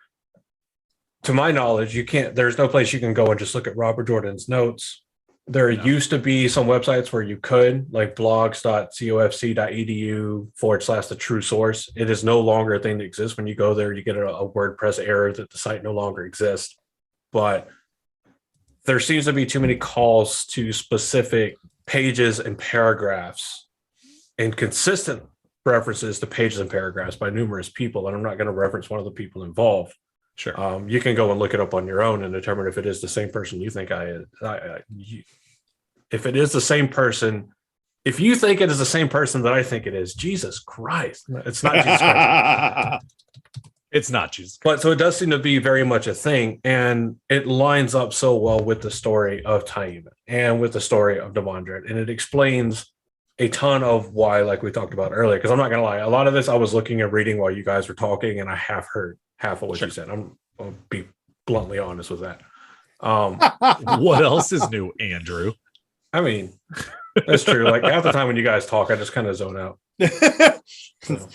[SPEAKER 3] to my knowledge, there's no place you can go and just look at Robert Jordan's notes. There used to be some websites where you could, like blogs.cofc.edu/the true source. It is no longer a thing that exists. When you go there, you get a WordPress error that the site no longer exists. But there seems to be too many calls to specific pages and paragraphs and consistent references to pages and paragraphs by numerous people. And I'm not going to reference one of the people involved.
[SPEAKER 2] Sure.
[SPEAKER 3] You can go and look it up on your own and determine if it is the same person you think if it is the same person, If you think it is the same person that I think it is, Jesus Christ. It's not Jesus Christ.
[SPEAKER 2] It's not Jesus.
[SPEAKER 3] But so it does seem to be very much a thing. And it lines up so well with the story of Taim and with the story of Damandred. And it explains a ton of why, like we talked about earlier. Because I'm not going to lie, a lot of this I was looking and reading while you guys were talking, and I have heard half of what you said. I'll be bluntly honest with that.
[SPEAKER 2] What else is new, Andrew?
[SPEAKER 3] I mean, that's true. Like half the time when you guys talk, I just kind of zone out. So.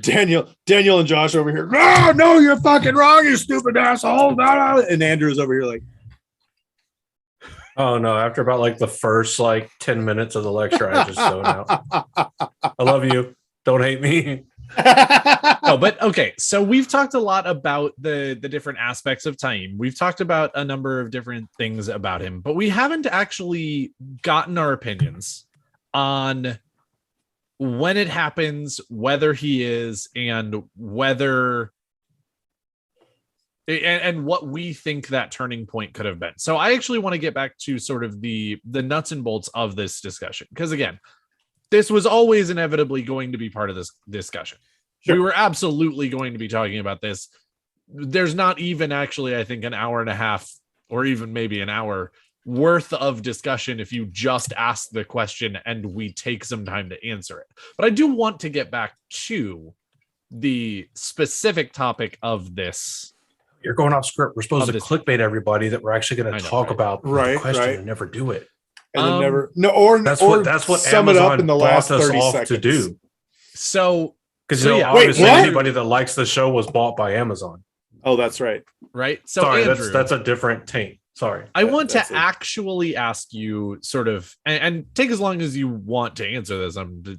[SPEAKER 1] Daniel and Josh over here. No, you're fucking wrong, you stupid asshole. And Andrew's over here like,
[SPEAKER 3] oh no, after about like the first like 10 minutes of the lecture, I just zone out. I love you. Don't hate me.
[SPEAKER 2] Oh, but okay. So we've talked a lot about the different aspects of Taim. We've talked about a number of different things about him, but we haven't actually gotten our opinions on when it happens, whether he is, and whether and what we think that turning point could have been. So I actually want to get back to sort of the nuts and bolts of this discussion, because again, this was always inevitably going to be part of this discussion. Sure. We were absolutely going to be talking about this. There's not even actually, I think, an hour and a half or even maybe an hour worth of discussion if you just ask the question and we take some time to answer it. But I do want to get back to the specific topic of this.
[SPEAKER 3] You're going off script. We're supposed to clickbait everybody that we're actually going to talk about the question and never do it.
[SPEAKER 1] And then never that's what
[SPEAKER 3] Amazon
[SPEAKER 1] sum it up in the last 30 seconds
[SPEAKER 3] to do.
[SPEAKER 2] So
[SPEAKER 3] because obviously anybody that likes the show was bought by Amazon.
[SPEAKER 1] Oh, that's right.
[SPEAKER 2] Right. So
[SPEAKER 3] sorry,
[SPEAKER 2] Andrew,
[SPEAKER 3] that's a different taint. Sorry.
[SPEAKER 2] I want to actually ask you sort of, and take as long as you want to answer this.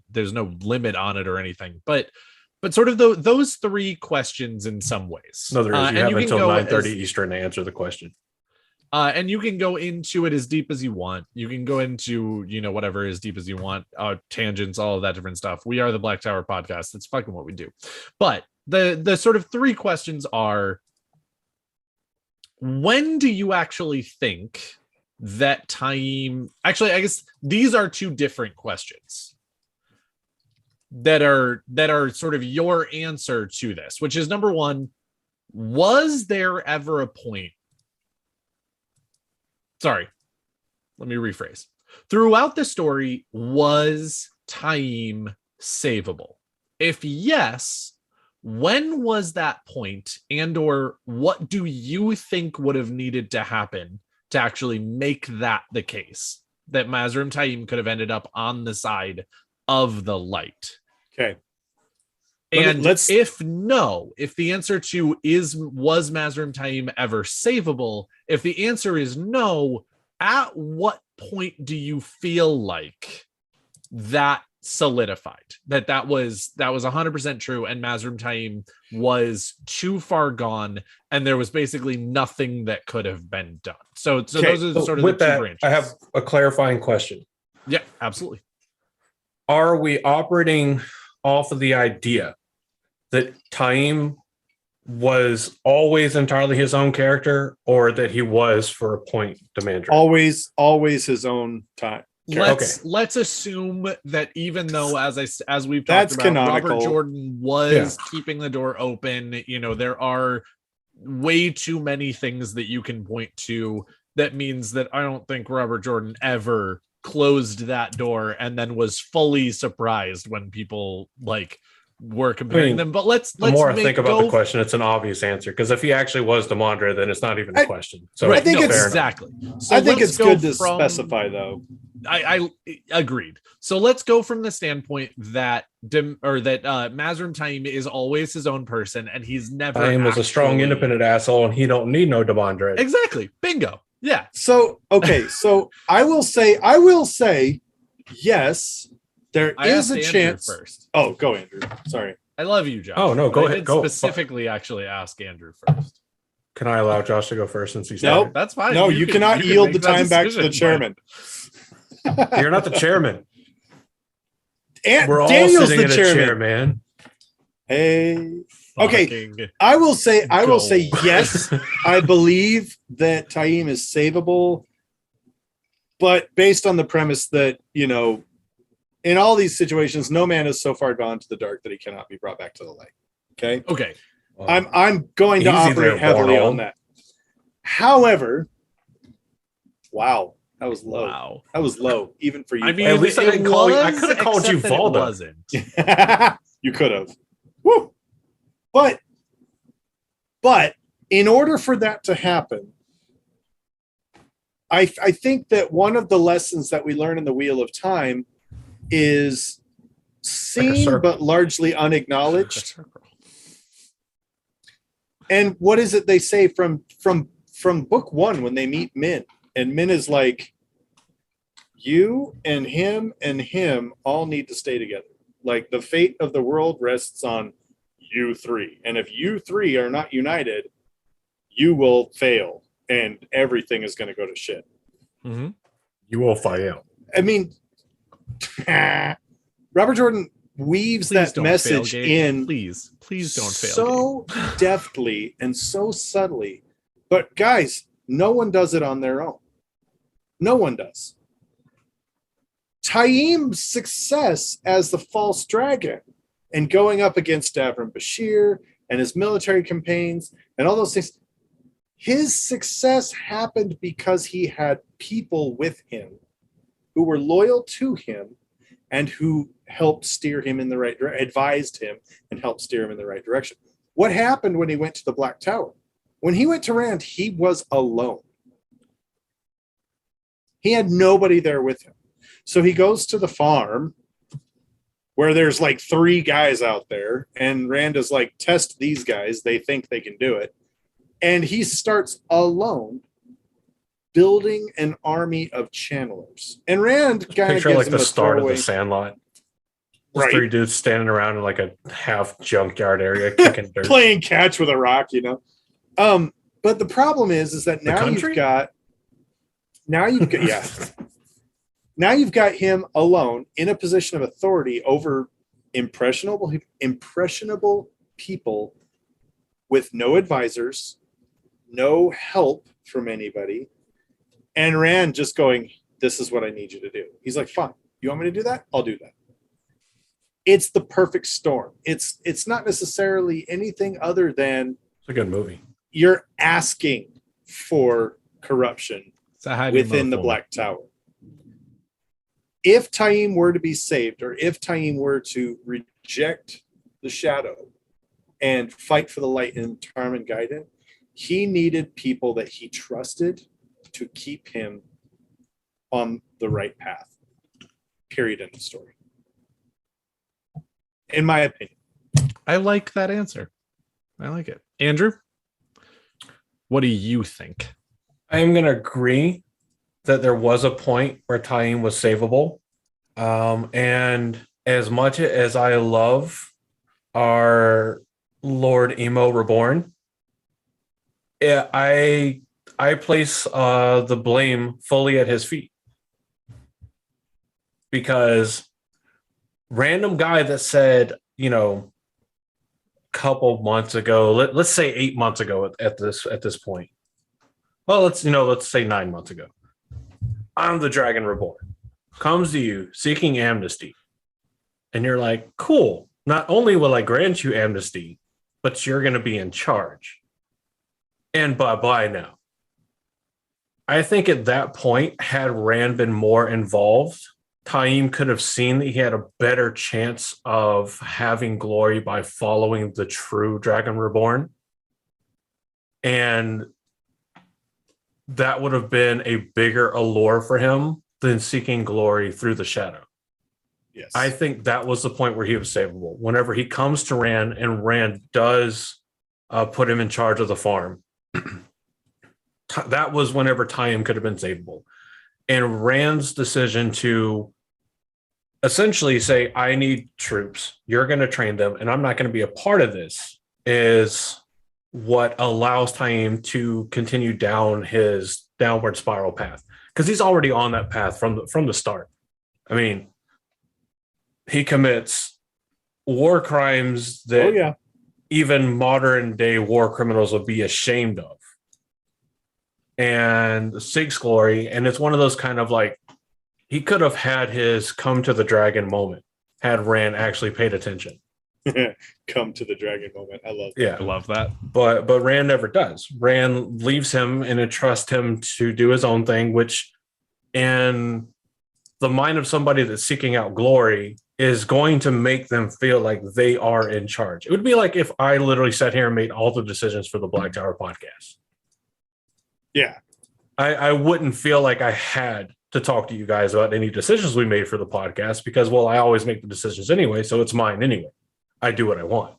[SPEAKER 2] There's no limit on it or anything, but sort of those three questions in some ways.
[SPEAKER 3] No, there is. You have until 9:30 Eastern to answer the question.
[SPEAKER 2] And you can go into it as deep as you want. You can go into, whatever as deep as you want, tangents, all of that different stuff. We are the Black Tower Podcast. That's fucking what we do. But the sort of three questions are: when do you actually think that Taim... Actually, I guess these are two different questions that are sort of your answer to this, which is number one, was there ever a point... Sorry, let me rephrase. Throughout the story, was Taim savable? If yes, when was that point, and or what do you think would have needed to happen to actually make that the case, that Mazrim Taim could have ended up on the side of the light?
[SPEAKER 1] Okay.
[SPEAKER 2] And if the answer to was Mazrim Taim ever savable? If the answer is no, at what point do you feel like that solidified that was 100% true, and Mazrim Taim was too far gone, and there was basically nothing that could have been done? So those are sort of the two branches.
[SPEAKER 3] I have a clarifying question.
[SPEAKER 2] Yeah, absolutely.
[SPEAKER 3] Are we operating off of the idea that Taim was always entirely his own character, or that he was for a point Damandred?
[SPEAKER 1] Always his own time.
[SPEAKER 2] Let's assume that, even though, as we've talked about, canonical. Robert Jordan was keeping the door open, there are way too many things that you can point to that means that I don't think Robert Jordan ever closed that door and then was fully surprised when people were comparing them. But let's
[SPEAKER 3] the more I think about the question, it's an obvious answer, because if he actually was Damandred, then it's not even a question. So
[SPEAKER 2] I think exactly. So
[SPEAKER 1] I think it's good to specify, though.
[SPEAKER 2] I agreed. So let's go from the standpoint that Mazrim Taim is always his own person, and he's never.
[SPEAKER 3] Taim was a strong, independent asshole, and he don't need no Damandred.
[SPEAKER 2] Exactly. Bingo. Yeah.
[SPEAKER 1] So okay. So I will say, yes. There is a chance.
[SPEAKER 2] First.
[SPEAKER 1] Oh, go Andrew. Sorry.
[SPEAKER 2] I love you, Josh.
[SPEAKER 3] Oh no, go ahead. Go.
[SPEAKER 2] Specifically, actually ask Andrew first.
[SPEAKER 3] Can I allow Josh to go first since he's
[SPEAKER 1] nope,
[SPEAKER 2] that's fine.
[SPEAKER 1] No, you cannot yield the time back to the chairman.
[SPEAKER 3] You're not the chairman.
[SPEAKER 1] We're all Daniel's sitting in a chair,
[SPEAKER 3] man.
[SPEAKER 1] Hey. Okay. I will say yes. I believe that Taim is savable, but based on the premise that in all these situations, no man is so far gone to the dark that he cannot be brought back to the light. Okay.
[SPEAKER 2] Okay.
[SPEAKER 1] I'm going to
[SPEAKER 3] Easy there,
[SPEAKER 1] operate heavily
[SPEAKER 3] Bornholm.
[SPEAKER 1] on that. However, wow, that was low.
[SPEAKER 2] Wow.
[SPEAKER 1] That was low, even for you.
[SPEAKER 2] I mean,
[SPEAKER 3] At least I
[SPEAKER 2] it
[SPEAKER 3] didn't call you- I
[SPEAKER 2] was,
[SPEAKER 3] could have called you
[SPEAKER 2] except that it
[SPEAKER 3] Valda.
[SPEAKER 2] wasn't.
[SPEAKER 1] you could have. Woo! But in order for that to happen, I think that one of the lessons that we learn in the Wheel of Time is seen
[SPEAKER 3] circle.
[SPEAKER 1] but largely unacknowledged. And what is it they say from book one when they meet Min? And Min is like, you and him all need to stay together. Like the fate of the world rests on you three. And if you three are not united, you will fail and everything is going to go to shit.
[SPEAKER 2] Mm-hmm.
[SPEAKER 3] You will fail.
[SPEAKER 1] I mean, Robert Jordan weaves
[SPEAKER 2] Please
[SPEAKER 1] that
[SPEAKER 2] don't
[SPEAKER 1] message
[SPEAKER 2] fail, Gabe.
[SPEAKER 1] in
[SPEAKER 2] Please don't fail.
[SPEAKER 1] so deftly and so subtly. But guys, no one does it on their own. No one does. Taim's success as the false dragon and going up against Davram Bashir and his military campaigns and all those things, his success happened because he had people with him who were loyal to him and who helped steer him in the right direction, advised him and helped steer him in the right direction. What happened when he went to the Black Tower? When he went to Rand, he was alone. He had nobody there with him. So he goes to the farm where there's like 3 guys out there, and Rand is like, test these guys. They think they can do it. And he starts alone building an army of channelers. And Rand kind of
[SPEAKER 3] Picture
[SPEAKER 1] gives
[SPEAKER 3] like
[SPEAKER 1] him
[SPEAKER 3] the
[SPEAKER 1] a
[SPEAKER 3] start of
[SPEAKER 1] throwaway.
[SPEAKER 3] the Sandlot.
[SPEAKER 1] Right.
[SPEAKER 3] 3 dudes standing around in like a half junkyard area kicking dirt.
[SPEAKER 1] Playing catch with a rock, you know. But the problem is that
[SPEAKER 3] The
[SPEAKER 1] now
[SPEAKER 3] country?
[SPEAKER 1] you've got yeah. Now you've got him alone in a position of authority over impressionable people with no advisors, no help from anybody, and Rand just going, this is what I need you to do. He's like, fine, you want me to do that? I'll do that. It's the perfect storm. It's not necessarily anything other than
[SPEAKER 3] It's a good movie.
[SPEAKER 1] you're asking for corruption
[SPEAKER 2] So how do
[SPEAKER 1] within the Black Tower. If Taim were to be saved, or if Taim were to reject the shadow and fight for the light in Tarman Gaiden, he needed people that he trusted to keep him on the right path. Period. End of story. In my opinion.
[SPEAKER 2] I like that answer. I like it. Andrew, what do you think?
[SPEAKER 3] I am going to agree that there was a point where Taim was savable. And as much as I love our Lord Emo Reborn, I place the blame fully at his feet. Because random guy that said, couple months ago, let's say 8 months ago at this point. Well, let's say 9 months ago. I'm the Dragon Reborn. Comes to you seeking amnesty. And you're like, cool. Not only will I grant you amnesty, but you're going to be in charge. And bye-bye now. I think at that point, had Rand been more involved, Taim could have seen that he had a better chance of having glory by following the true Dragon Reborn. And that would have been a bigger allure for him than seeking glory through the shadow.
[SPEAKER 1] Yes.
[SPEAKER 3] I think that was the point where he was savable. Whenever he comes to Rand and Rand does put him in charge of the farm, that was whenever Taim could have been savable. And Rand's decision to essentially say, I need troops, you're going to train them, and I'm not going to be a part of this, is what allows Taim to continue down his downward spiral path. Because he's already on that path from the start. I mean, he commits war crimes that even modern day war criminals would be ashamed of. And seeks glory, and it's one of those kind of like he could have had his come to the dragon moment had Rand actually paid attention.
[SPEAKER 1] Come to the dragon moment. I love that.
[SPEAKER 3] Yeah.
[SPEAKER 2] I love that.
[SPEAKER 3] But Rand never does. Rand leaves him and entrusts him to do his own thing, which in the mind of somebody that's seeking out glory is going to make them feel like they are in charge. It would be like if I literally sat here and made all the decisions for the Black Tower podcast.
[SPEAKER 1] Yeah.
[SPEAKER 3] I wouldn't feel like I had to talk to you guys about any decisions we made for the podcast because, well, I always make the decisions anyway, so it's mine anyway. I do what I want.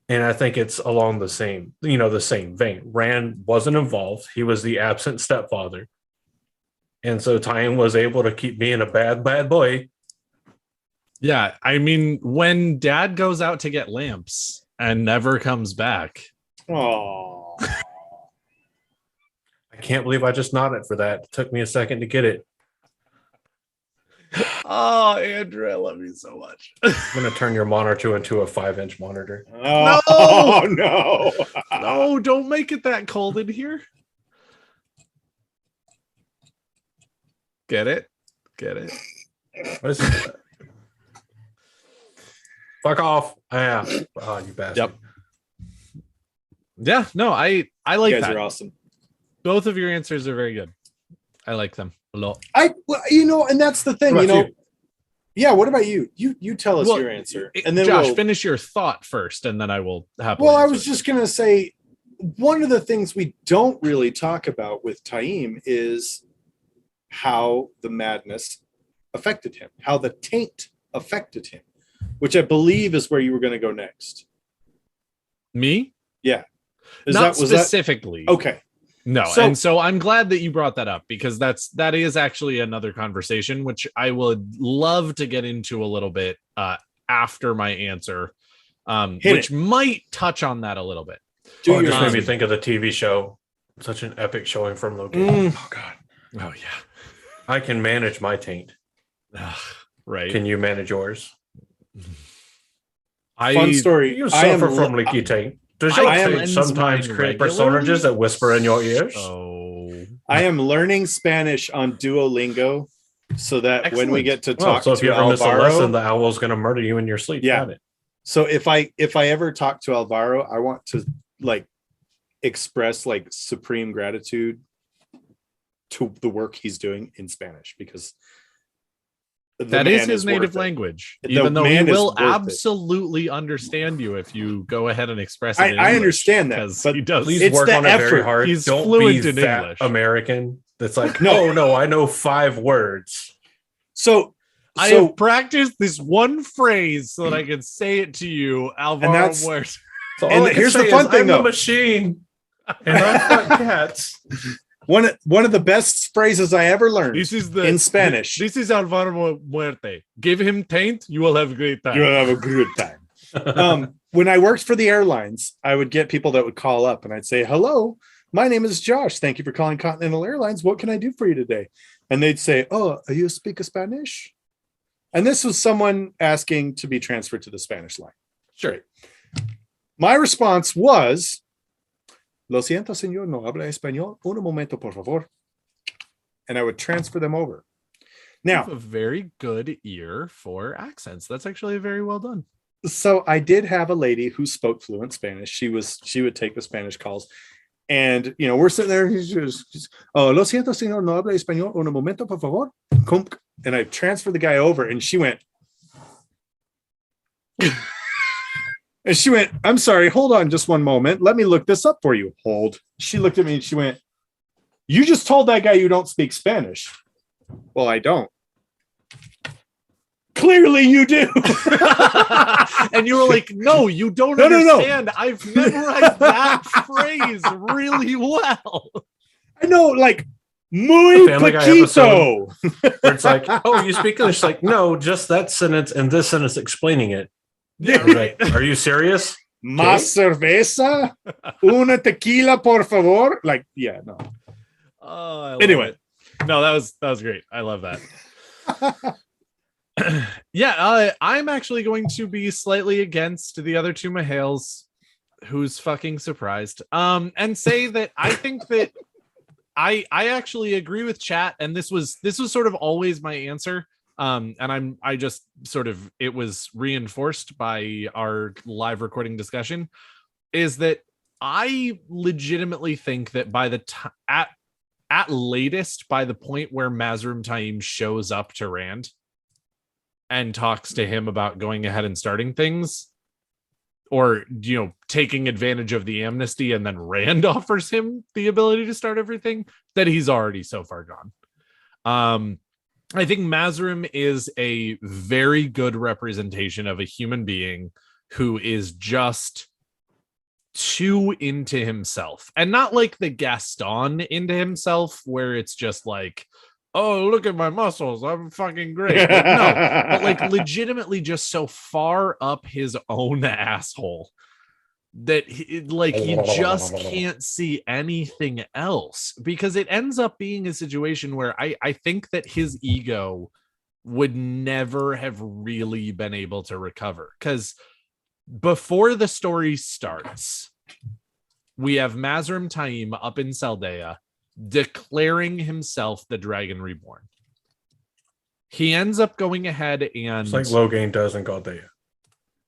[SPEAKER 3] And I think it's along the same vein. Rand wasn't involved. He was the absent stepfather. And so Tywin was able to keep being a bad boy.
[SPEAKER 2] Yeah, I mean, when Dad goes out to get lamps and never comes back.
[SPEAKER 1] Oh.
[SPEAKER 3] I can't believe I just nodded for that. It took me a second to get it.
[SPEAKER 2] Oh, Andrew, I love you so much.
[SPEAKER 3] I'm going to turn your monitor into a 5-inch monitor.
[SPEAKER 1] Oh, no.
[SPEAKER 2] No, don't make it that cold in here. Get it? Get it?
[SPEAKER 3] What is that? Fuck off. Yeah. Oh, you bastard.
[SPEAKER 2] Yep. Yeah, no, I like
[SPEAKER 1] You guys
[SPEAKER 2] that.
[SPEAKER 1] are awesome.
[SPEAKER 2] Both of your answers are very good. I like them a lot.
[SPEAKER 1] And that's the thing,
[SPEAKER 3] What about you?
[SPEAKER 1] Yeah, what about you? You tell us
[SPEAKER 2] Well,
[SPEAKER 1] your answer. And then
[SPEAKER 2] Josh, finish your thought first, and then I will happily
[SPEAKER 1] Well, I
[SPEAKER 2] answer
[SPEAKER 1] was
[SPEAKER 2] it.
[SPEAKER 1] just going to say, one of the things we don't really talk about with Taim is how the madness affected him, how the taint affected him, which I believe is where you were going to go next.
[SPEAKER 2] Me?
[SPEAKER 1] Was
[SPEAKER 2] Not
[SPEAKER 1] that
[SPEAKER 2] specifically.
[SPEAKER 1] okay?
[SPEAKER 2] No,
[SPEAKER 1] So-
[SPEAKER 2] and so I'm glad that you brought that up because that is actually another conversation which I would love to get into a little bit after my answer, which might touch on that a little bit.
[SPEAKER 3] It just
[SPEAKER 2] thing.
[SPEAKER 3] made me think of the TV show. Such an epic showing from Loki.
[SPEAKER 1] Oh God.
[SPEAKER 2] Oh yeah,
[SPEAKER 3] I can manage my taint.
[SPEAKER 2] right.
[SPEAKER 3] Can you manage yours?
[SPEAKER 1] Fun story.
[SPEAKER 3] You
[SPEAKER 1] I am
[SPEAKER 3] suffer from leaky taint. Does
[SPEAKER 2] I
[SPEAKER 3] your
[SPEAKER 2] am-
[SPEAKER 3] taint sometimes
[SPEAKER 2] cleanse
[SPEAKER 3] create
[SPEAKER 2] mine
[SPEAKER 3] personages that whisper in your ears?
[SPEAKER 2] Oh,
[SPEAKER 1] I am learning Spanish on Duolingo, so that when we
[SPEAKER 2] Excellent.
[SPEAKER 1] get to
[SPEAKER 3] Well,
[SPEAKER 1] talk
[SPEAKER 3] so if
[SPEAKER 1] to
[SPEAKER 3] you ever miss a lesson,
[SPEAKER 1] Alvaro,
[SPEAKER 3] the owl's going to murder you in your sleep.
[SPEAKER 1] Yeah.
[SPEAKER 3] Got it.
[SPEAKER 1] so if I ever talk to Alvaro, I want to express supreme gratitude to the work he's doing in Spanish because
[SPEAKER 2] that is his native
[SPEAKER 1] worth it.
[SPEAKER 2] language.
[SPEAKER 1] The
[SPEAKER 2] Even though he
[SPEAKER 1] man is
[SPEAKER 2] will
[SPEAKER 1] worth it.
[SPEAKER 2] absolutely understand you if you go ahead and express it. in
[SPEAKER 1] I
[SPEAKER 2] English,
[SPEAKER 1] understand that,
[SPEAKER 2] 'cause
[SPEAKER 1] but
[SPEAKER 2] he does.
[SPEAKER 3] Please
[SPEAKER 1] It's
[SPEAKER 3] work
[SPEAKER 1] the
[SPEAKER 3] on it very
[SPEAKER 1] effort.
[SPEAKER 3] hard.
[SPEAKER 2] He's
[SPEAKER 3] Don't
[SPEAKER 2] fluent
[SPEAKER 3] be
[SPEAKER 2] in
[SPEAKER 3] that
[SPEAKER 2] English.
[SPEAKER 3] American. That's like,
[SPEAKER 1] No.
[SPEAKER 3] no, I know 5 words.
[SPEAKER 1] So
[SPEAKER 2] I have practiced this one phrase so that I can say it to you, Alvaro
[SPEAKER 1] that's-
[SPEAKER 2] Muerte.
[SPEAKER 3] So all
[SPEAKER 1] And
[SPEAKER 3] I can
[SPEAKER 1] here's the
[SPEAKER 3] say
[SPEAKER 1] fun
[SPEAKER 3] is,
[SPEAKER 1] thing,
[SPEAKER 3] I'm
[SPEAKER 1] though.
[SPEAKER 3] a machine, and I fuck cats.
[SPEAKER 1] one of the best phrases I ever learned
[SPEAKER 2] This is the
[SPEAKER 1] in Spanish.
[SPEAKER 2] This is Alvaro Muerte. Give him taint, you will have a great time.
[SPEAKER 1] You'll have a good time. When I worked for the airlines, I would get people that would call up and I'd say, "Hello, my name is Josh. Thank you for calling Continental Airlines. What can I do for you today?" And they'd say, "Oh, you speak Spanish?" And this was someone asking to be transferred to the Spanish line.
[SPEAKER 2] Sure.
[SPEAKER 1] My response was, "Lo siento, señor, no habla español. Un momento, por favor." And I would transfer them over.
[SPEAKER 2] You
[SPEAKER 1] Now,
[SPEAKER 2] have a very good ear for accents. That's actually very well done.
[SPEAKER 1] so I did have a lady who spoke fluent Spanish. She would take the Spanish calls. And, we're sitting there. She's, "Oh, lo siento, señor, no habla español. Un momento, por favor." And I transferred the guy over and she went, and she went, "I'm sorry, hold on just one moment. Let me look this up for you." Hold. She looked at me and she went, "You just told that guy you don't speak Spanish." "Well, I don't." "Clearly you do."
[SPEAKER 2] And you were like, "No, you don't
[SPEAKER 1] No.
[SPEAKER 2] understand. I've memorized that phrase really well."
[SPEAKER 1] I know, muy
[SPEAKER 3] Family Guy
[SPEAKER 1] poquito.
[SPEAKER 3] Where it's like, oh, you speak English? Like, no, just that sentence and this sentence explaining it.
[SPEAKER 2] Yeah,
[SPEAKER 3] I was like, are you serious?
[SPEAKER 1] Más cerveza, una tequila, por favor. Yeah, no.
[SPEAKER 2] Oh, I love
[SPEAKER 1] Anyway.
[SPEAKER 2] it. No, that was great. I love that. Yeah, I'm actually going to be slightly against the other two Mahales. Who's fucking surprised? And say that I think that I actually agree with chat, and this was sort of always my answer. And I just sort of, it was reinforced by our live recording discussion, is that I legitimately think that by the at latest, by the point where Mazrim Taim shows up to Rand and talks to him about going ahead and starting things, or, you know, taking advantage of the amnesty, and then Rand offers him the ability to start everything, that he's already so far gone. I think Mazrim is a very good representation of a human being who is just too into himself, and not like the Gaston into himself, where it's just like, oh, look at my muscles, I'm fucking great. Like, no, but like legitimately just so far up his own asshole that he just can't see anything else, because it ends up being a situation where I think that his ego would never have really been able to recover, because before the story starts, we have Mazrim Taim up in Saldea declaring himself the Dragon Reborn. He ends up going ahead and...
[SPEAKER 3] It's like Logain does in Galdea.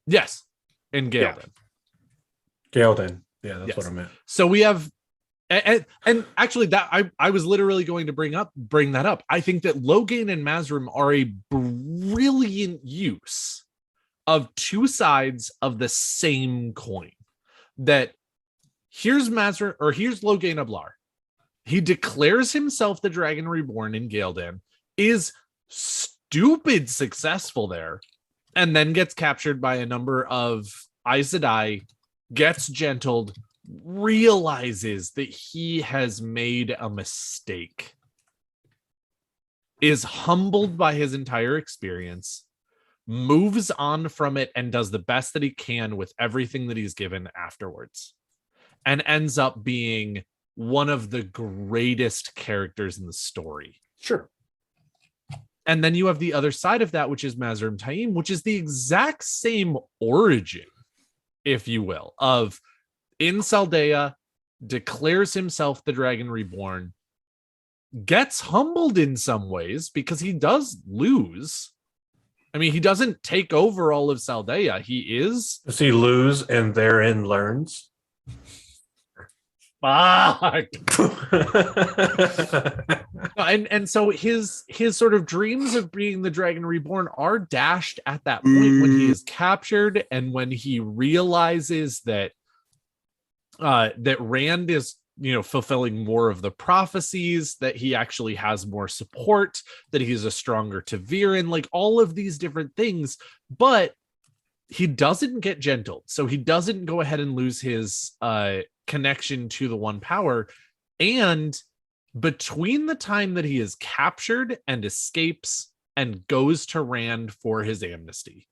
[SPEAKER 2] Yes, in Galen.
[SPEAKER 3] Galen. Yeah, that's what I meant.
[SPEAKER 2] So we have... And actually, that I was literally going to bring that up. I think that Logain and Mazrim are a brilliant use of two sides of the same coin. That here's Mazrim, or here's Logain Ablar. He declares himself the Dragon Reborn in Galedan, is stupid successful there, and then gets captured by a number of Aes Sedai, gets gentled, realizes that he has made a mistake, is humbled by his entire experience, moves on from it, and does the best that he can with everything that he's given afterwards, and ends up being one of the greatest characters in the story.
[SPEAKER 1] Sure.
[SPEAKER 2] And then you have the other side of that, which is Mazrim Taim, which is the exact same origin, if you will, of in Saldea, declares himself the Dragon Reborn, gets humbled in some ways because he does lose. I mean, he doesn't take over all of Saldea.
[SPEAKER 3] Does he lose and therein learns?
[SPEAKER 2] Fuck. and so his sort of dreams of being the Dragon Reborn are dashed at that point when he is captured, and when he realizes that that Rand is, you know, fulfilling more of the prophecies, that he actually has more support, that he's a stronger Taviran, like all of these different things. But he doesn't get gentled, so he doesn't go ahead and lose his connection to the One Power. And between the time that he is captured and escapes and goes to Rand for his amnesty,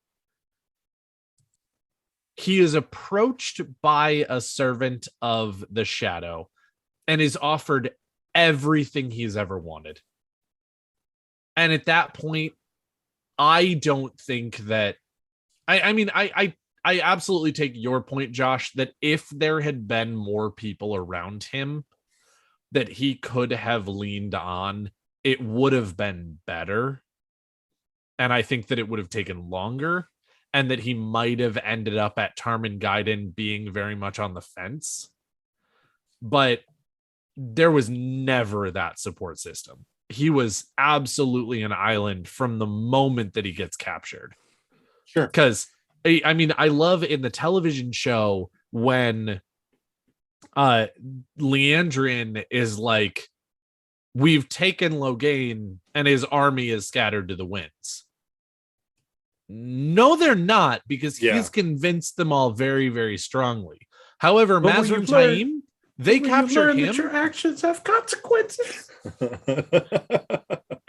[SPEAKER 2] he is approached by a servant of the Shadow and is offered everything he's ever wanted. And at that point, I don't think that I absolutely take your point, Josh, that if there had been more people around him that he could have leaned on, it would have been better. And I think that it would have taken longer, and that he might have ended up at Tarmin Gaiden being very much on the fence. But there was never that support system. He was absolutely an island from the moment that he gets captured.
[SPEAKER 1] Sure.
[SPEAKER 2] Because I mean, I love in the television show when Liandrin is like, we've taken Logain and his army is scattered to the winds. No, they're not, because he's convinced them all very, very strongly. However, Mazrim Taim, they capture him. That
[SPEAKER 3] your actions have consequences.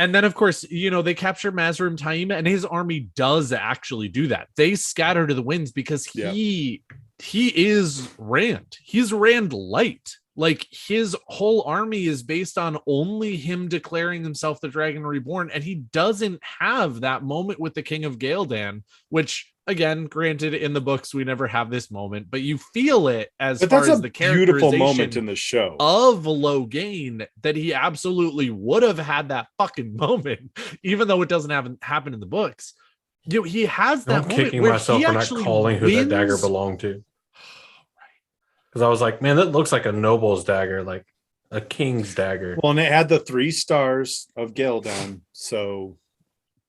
[SPEAKER 2] And then, of course, you know, they capture Mazrim Taim, and his army does actually do that. They scatter to the winds because he is Rand. He's Rand light. Like his whole army is based on only him declaring himself the Dragon Reborn, and he doesn't have that moment with the King of Galedan, which again, granted, in the books we never have this moment, but you feel it as
[SPEAKER 1] But
[SPEAKER 2] far
[SPEAKER 1] that's
[SPEAKER 2] as
[SPEAKER 1] a
[SPEAKER 2] the
[SPEAKER 1] beautiful moment
[SPEAKER 2] characterization
[SPEAKER 1] in the show.
[SPEAKER 2] of Logain that he absolutely would have had that fucking moment, even though it doesn't happen in the books. You know, he has that
[SPEAKER 3] I'm
[SPEAKER 2] moment
[SPEAKER 3] kicking
[SPEAKER 2] where
[SPEAKER 3] myself
[SPEAKER 2] he
[SPEAKER 3] for not
[SPEAKER 2] actually
[SPEAKER 3] calling who that dagger
[SPEAKER 2] wins.
[SPEAKER 3] belonged to. Because I was like, man, that looks like a noble's dagger, like a king's dagger.
[SPEAKER 1] Well, and it had the 3 stars of Galedan. So,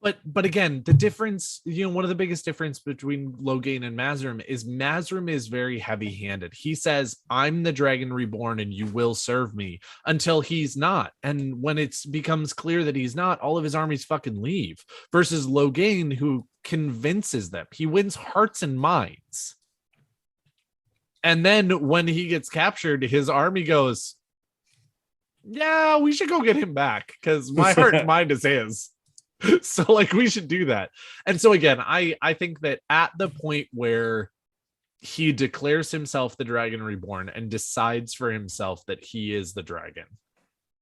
[SPEAKER 2] But again, the difference, you know, one of the biggest difference between Logain and Mazrim is very heavy-handed. He says, I'm the Dragon Reborn and you will serve me, until he's not. And when it becomes clear that he's not, all of his armies fucking leave. Versus Logain, who convinces them. He wins hearts and minds. And then when he gets captured, his army goes, yeah, we should go get him back because my heart and mind is his. So like we should do that. And so again, I think that at the point where he declares himself the Dragon Reborn and decides for himself that he is the dragon,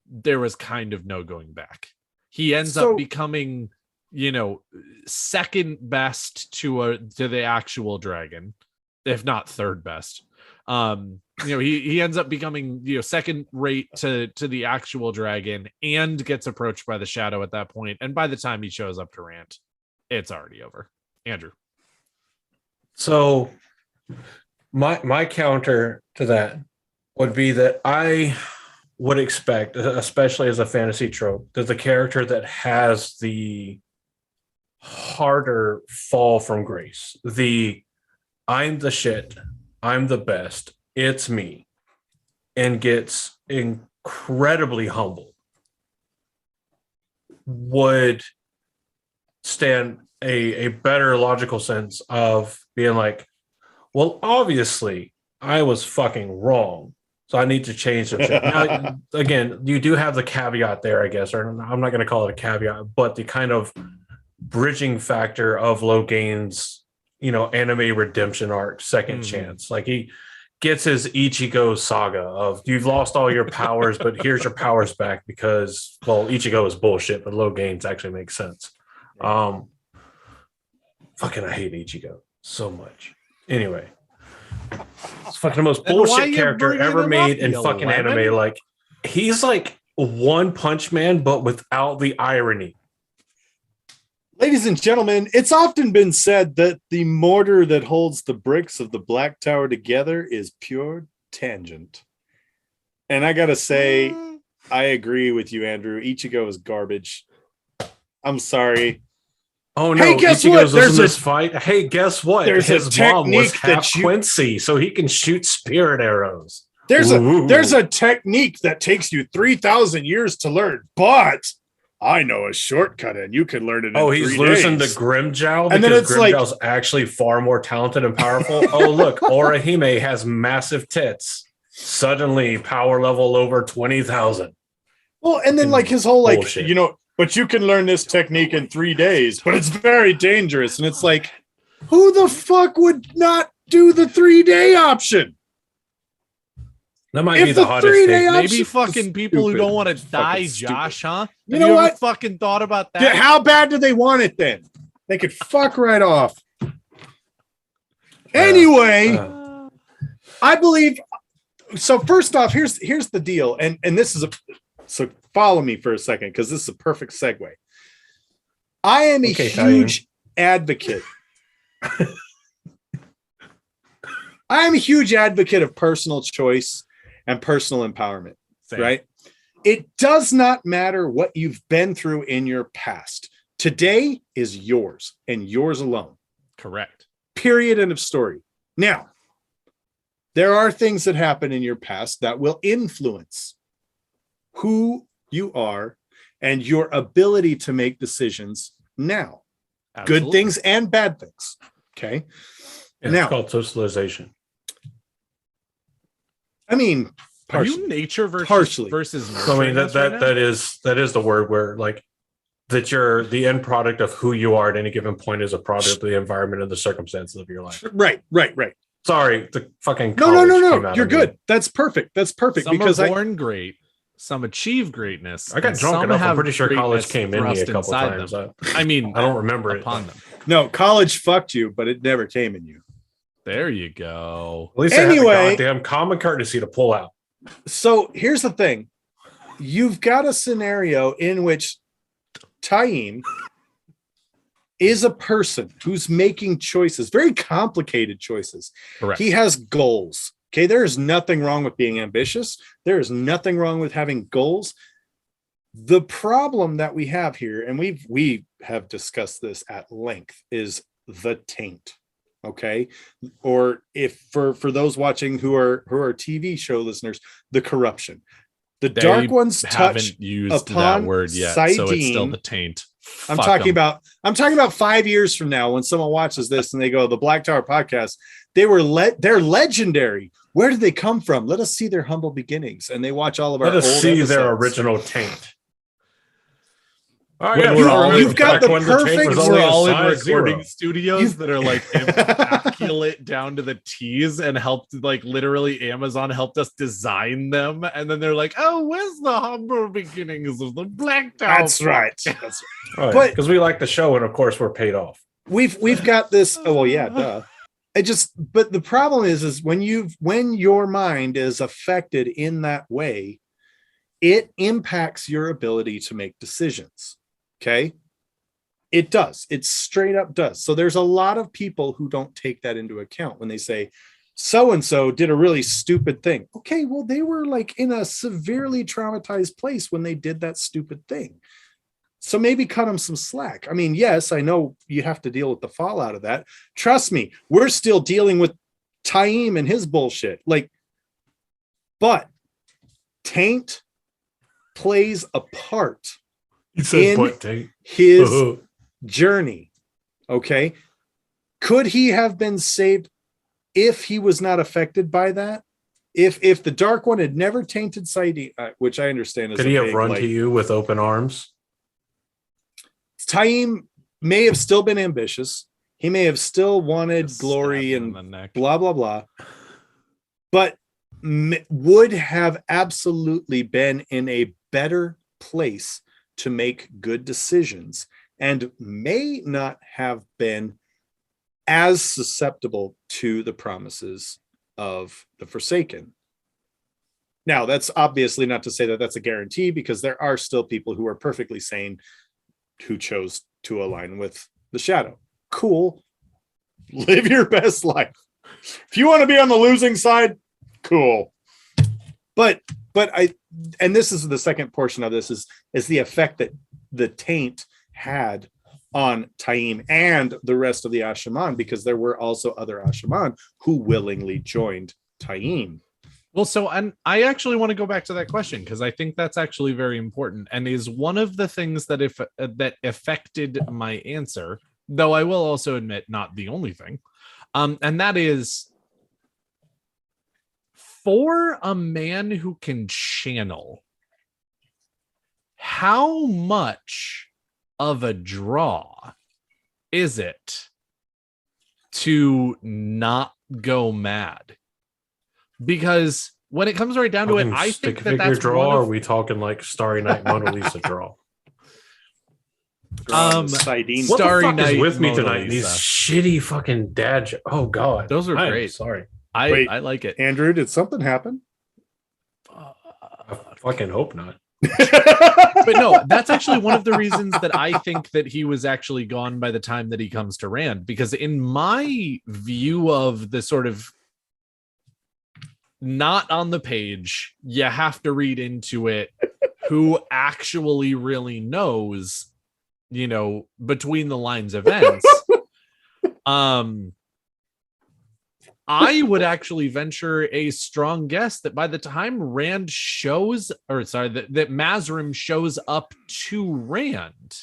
[SPEAKER 2] there was kind of no going back. He ends up becoming, you know, second best to the actual dragon, if not third best. You know, he ends up becoming, you know, second rate to the actual dragon, and gets approached by the shadow at that point. And by the time he shows up to rant, it's already over. Andrew.
[SPEAKER 3] So my counter to that would be that I would expect, especially as a fantasy trope, that the character that has the harder fall from grace, the I'm the shit, I'm the best, it's me, and gets incredibly humble, would stand a better logical sense of being like, well, obviously I was fucking wrong, so I need to change some shit. Now, again, you do have the caveat there, I guess, or I'm not going to call it a caveat, but the kind of bridging factor of Logain's, you know, anime redemption arc, second chance. Like he gets his Ichigo saga of you've lost all your powers, but here's your powers back because, well, Ichigo is bullshit, but Logain's actually makes sense. Fucking, I hate Ichigo so much. Anyway, it's fucking the most bullshit character ever made in fucking anime. Like he's like One Punch Man, but without the irony.
[SPEAKER 1] ladies and gentlemen, it's often been said that the mortar that holds the bricks of the Black Tower together is pure tangent. And I gotta say, I agree with you, Andrew. Ichigo is garbage. I'm sorry.
[SPEAKER 3] Oh no!
[SPEAKER 1] Hey, guess
[SPEAKER 3] Ichigo's
[SPEAKER 1] what?
[SPEAKER 3] in this fight. Hey, guess what?
[SPEAKER 1] There's
[SPEAKER 3] his
[SPEAKER 1] a
[SPEAKER 3] mom was
[SPEAKER 1] technique that
[SPEAKER 3] half
[SPEAKER 1] you-
[SPEAKER 3] Quincy, so he can shoot spirit arrows.
[SPEAKER 1] There's
[SPEAKER 3] Ooh.
[SPEAKER 1] a technique that takes you 3,000 years to learn, but I know a shortcut and you can learn it in
[SPEAKER 3] Oh, he's
[SPEAKER 1] 3
[SPEAKER 3] losing
[SPEAKER 1] days.
[SPEAKER 3] to Grimjow
[SPEAKER 1] And then
[SPEAKER 3] because
[SPEAKER 1] it's like-
[SPEAKER 3] Grimjow's actually far more talented and powerful. Oh, look, Orihime has massive tits. Suddenly, power level over 20,000.
[SPEAKER 1] Well, and then like his whole like,
[SPEAKER 3] Bullshit.
[SPEAKER 1] you know, but you can learn this technique in 3 days, but it's very dangerous. And it's like, who the fuck would not do the 3-day option?
[SPEAKER 3] That might
[SPEAKER 1] If
[SPEAKER 3] be the
[SPEAKER 1] the
[SPEAKER 3] hottest
[SPEAKER 1] 3-day
[SPEAKER 3] take.
[SPEAKER 1] option-
[SPEAKER 2] Maybe fucking people who
[SPEAKER 1] stupid.
[SPEAKER 2] don't want to
[SPEAKER 1] Fucking
[SPEAKER 2] die,
[SPEAKER 1] stupid.
[SPEAKER 2] Josh, huh?
[SPEAKER 1] You
[SPEAKER 2] Have
[SPEAKER 1] know
[SPEAKER 2] you ever
[SPEAKER 1] what?
[SPEAKER 2] fucking thought about that?
[SPEAKER 1] Yeah, how bad do they want it then? They could fuck right off. Anyway, I believe so. First off, here's the deal, and this is so follow me for a second because this is a perfect segue. I am a
[SPEAKER 3] Okay,
[SPEAKER 1] huge advocate. I am a huge advocate of personal choice and personal empowerment.
[SPEAKER 2] Same.
[SPEAKER 1] Right? It does not matter what you've been through in your past. Today is yours and yours alone.
[SPEAKER 2] Correct.
[SPEAKER 1] Period. End of story. Now, there are things that happen in your past that will influence who you are and your ability to make decisions now. Good
[SPEAKER 2] Absolutely.
[SPEAKER 1] things and bad things. Okay.
[SPEAKER 3] Yeah,
[SPEAKER 1] Now-
[SPEAKER 3] it's called socialization.
[SPEAKER 1] I mean,
[SPEAKER 2] Are
[SPEAKER 1] partially.
[SPEAKER 2] you nature versus
[SPEAKER 1] Partially.
[SPEAKER 2] versus nurture?
[SPEAKER 3] So, I mean,
[SPEAKER 2] in this right now?
[SPEAKER 3] that is the word where like that you're the end product of who you are at any given point is a product of the environment and the circumstances of your life.
[SPEAKER 1] Right.
[SPEAKER 3] Sorry, the fucking
[SPEAKER 1] No.
[SPEAKER 3] came out
[SPEAKER 1] You're
[SPEAKER 3] of me.
[SPEAKER 1] good. That's perfect.
[SPEAKER 2] Some
[SPEAKER 1] because
[SPEAKER 2] are born great. Some achieve greatness.
[SPEAKER 3] I got
[SPEAKER 2] and
[SPEAKER 3] drunk
[SPEAKER 2] some
[SPEAKER 3] enough. I'm
[SPEAKER 2] have
[SPEAKER 3] pretty sure college
[SPEAKER 2] greatness
[SPEAKER 3] came in me a
[SPEAKER 2] thrust
[SPEAKER 3] couple
[SPEAKER 2] inside
[SPEAKER 3] times.
[SPEAKER 2] them. I mean,
[SPEAKER 3] I don't remember it.
[SPEAKER 2] upon them.
[SPEAKER 1] no, college fucked you, but it never came in you.
[SPEAKER 2] There you go.
[SPEAKER 3] At least I
[SPEAKER 1] Anyway-
[SPEAKER 3] had the goddamn common courtesy to pull out.
[SPEAKER 1] So here's the thing. You've got a scenario in which Taim is a person who's making choices, very complicated choices.
[SPEAKER 2] Correct.
[SPEAKER 1] He has goals. Okay, there is nothing wrong with being ambitious. There is nothing wrong with having goals. The problem that we have here, and we have discussed this at length, is the taint. Okay, or if for those watching who are TV show listeners, the corruption. The
[SPEAKER 2] They
[SPEAKER 1] Dark One's touch
[SPEAKER 2] haven't used that
[SPEAKER 1] upon
[SPEAKER 2] word yet, so it's still
[SPEAKER 1] Saidin-
[SPEAKER 2] the taint.
[SPEAKER 1] I'm
[SPEAKER 2] Fuck
[SPEAKER 1] talking
[SPEAKER 2] 'em.
[SPEAKER 1] about 5 years from now when someone watches this and they go, the Black Tower podcast, they're legendary. Where did they come from? Let us see their humble beginnings. And they watch all of our
[SPEAKER 3] Let us
[SPEAKER 1] old
[SPEAKER 3] see their
[SPEAKER 1] episodes.
[SPEAKER 3] original taint. Oh,
[SPEAKER 2] When
[SPEAKER 3] yeah,
[SPEAKER 2] we're all
[SPEAKER 1] you've got the perfect-
[SPEAKER 2] We're all in
[SPEAKER 3] size
[SPEAKER 2] recording
[SPEAKER 3] zero.
[SPEAKER 2] studios
[SPEAKER 1] You've-
[SPEAKER 2] that are like immaculate down to the T's and helped, like, literally Amazon helped us design them. And then they're like, oh, where's the humble beginnings of the Black Tower?
[SPEAKER 1] That's right.
[SPEAKER 3] But
[SPEAKER 1] But-
[SPEAKER 3] because we like the show, and of course we're paid off.
[SPEAKER 1] We've got this. Oh, well, yeah, duh. But the problem is when your mind is affected in that way, it impacts your ability to make decisions. Okay. It does. It straight up does. So there's a lot of people who don't take that into account when they say so-and-so did a really stupid thing. Okay, well, they were like in a severely traumatized place when they did that stupid thing. So maybe cut them some slack. I mean, yes, I know you have to deal with the fallout of that. Trust me, we're still dealing with Taim and his bullshit. But Taint plays a part
[SPEAKER 3] He said,
[SPEAKER 1] in
[SPEAKER 3] "But taint."
[SPEAKER 1] his journey. Okay. Could he have been saved if he was not affected by that? If the Dark One had never tainted Saidin, which I understand is
[SPEAKER 3] Could he have run to you with open arms?
[SPEAKER 1] Taim may have still been ambitious. He may have still wanted
[SPEAKER 2] Stab
[SPEAKER 1] glory
[SPEAKER 2] him
[SPEAKER 1] and
[SPEAKER 2] in the neck.
[SPEAKER 1] blah, blah, blah. But would have absolutely been in a better place to make good decisions and may not have been as susceptible to the promises of the Forsaken. Now, that's obviously not to say that that's a guarantee, because there are still people who are perfectly sane who chose to align with the Shadow. Cool. Live your best life. If you want to be on the losing side, cool. But and this is the second portion of this is the effect that the taint had on Taim and the rest of the Ashaman, because there were also other Ashaman who willingly joined Taim.
[SPEAKER 2] Well, so and I actually want to go back to that question because I think that's actually very important and is one of the things that that affected my answer, though I will also admit not the only thing. And that is, for a man who can channel, how much of a draw is it to not go mad? Because when it comes right down to it, I think that that's
[SPEAKER 3] draw.
[SPEAKER 2] one
[SPEAKER 3] Or
[SPEAKER 2] of,
[SPEAKER 3] are we talking like Starry Night Mona Lisa draw?
[SPEAKER 1] Saidin.
[SPEAKER 3] What
[SPEAKER 2] Starry
[SPEAKER 3] the fuck
[SPEAKER 2] Night
[SPEAKER 3] is with me
[SPEAKER 2] Mona
[SPEAKER 3] tonight? These
[SPEAKER 2] Lisa.
[SPEAKER 3] shitty fucking dad. Oh god,
[SPEAKER 2] Those are
[SPEAKER 3] I'm
[SPEAKER 2] great.
[SPEAKER 3] Sorry,
[SPEAKER 1] Wait.
[SPEAKER 2] I like it.
[SPEAKER 1] Andrew, did something happen?
[SPEAKER 3] I fucking hope not.
[SPEAKER 2] But no, that's actually one of the reasons that I think that he was actually gone by the time that he comes to Rand, because in my view of the sort of not on the page, you have to read into it who actually really knows, you know, between the lines events. I would actually venture a strong guess that by the time Rand shows, or sorry, that Mazrim shows up to Rand,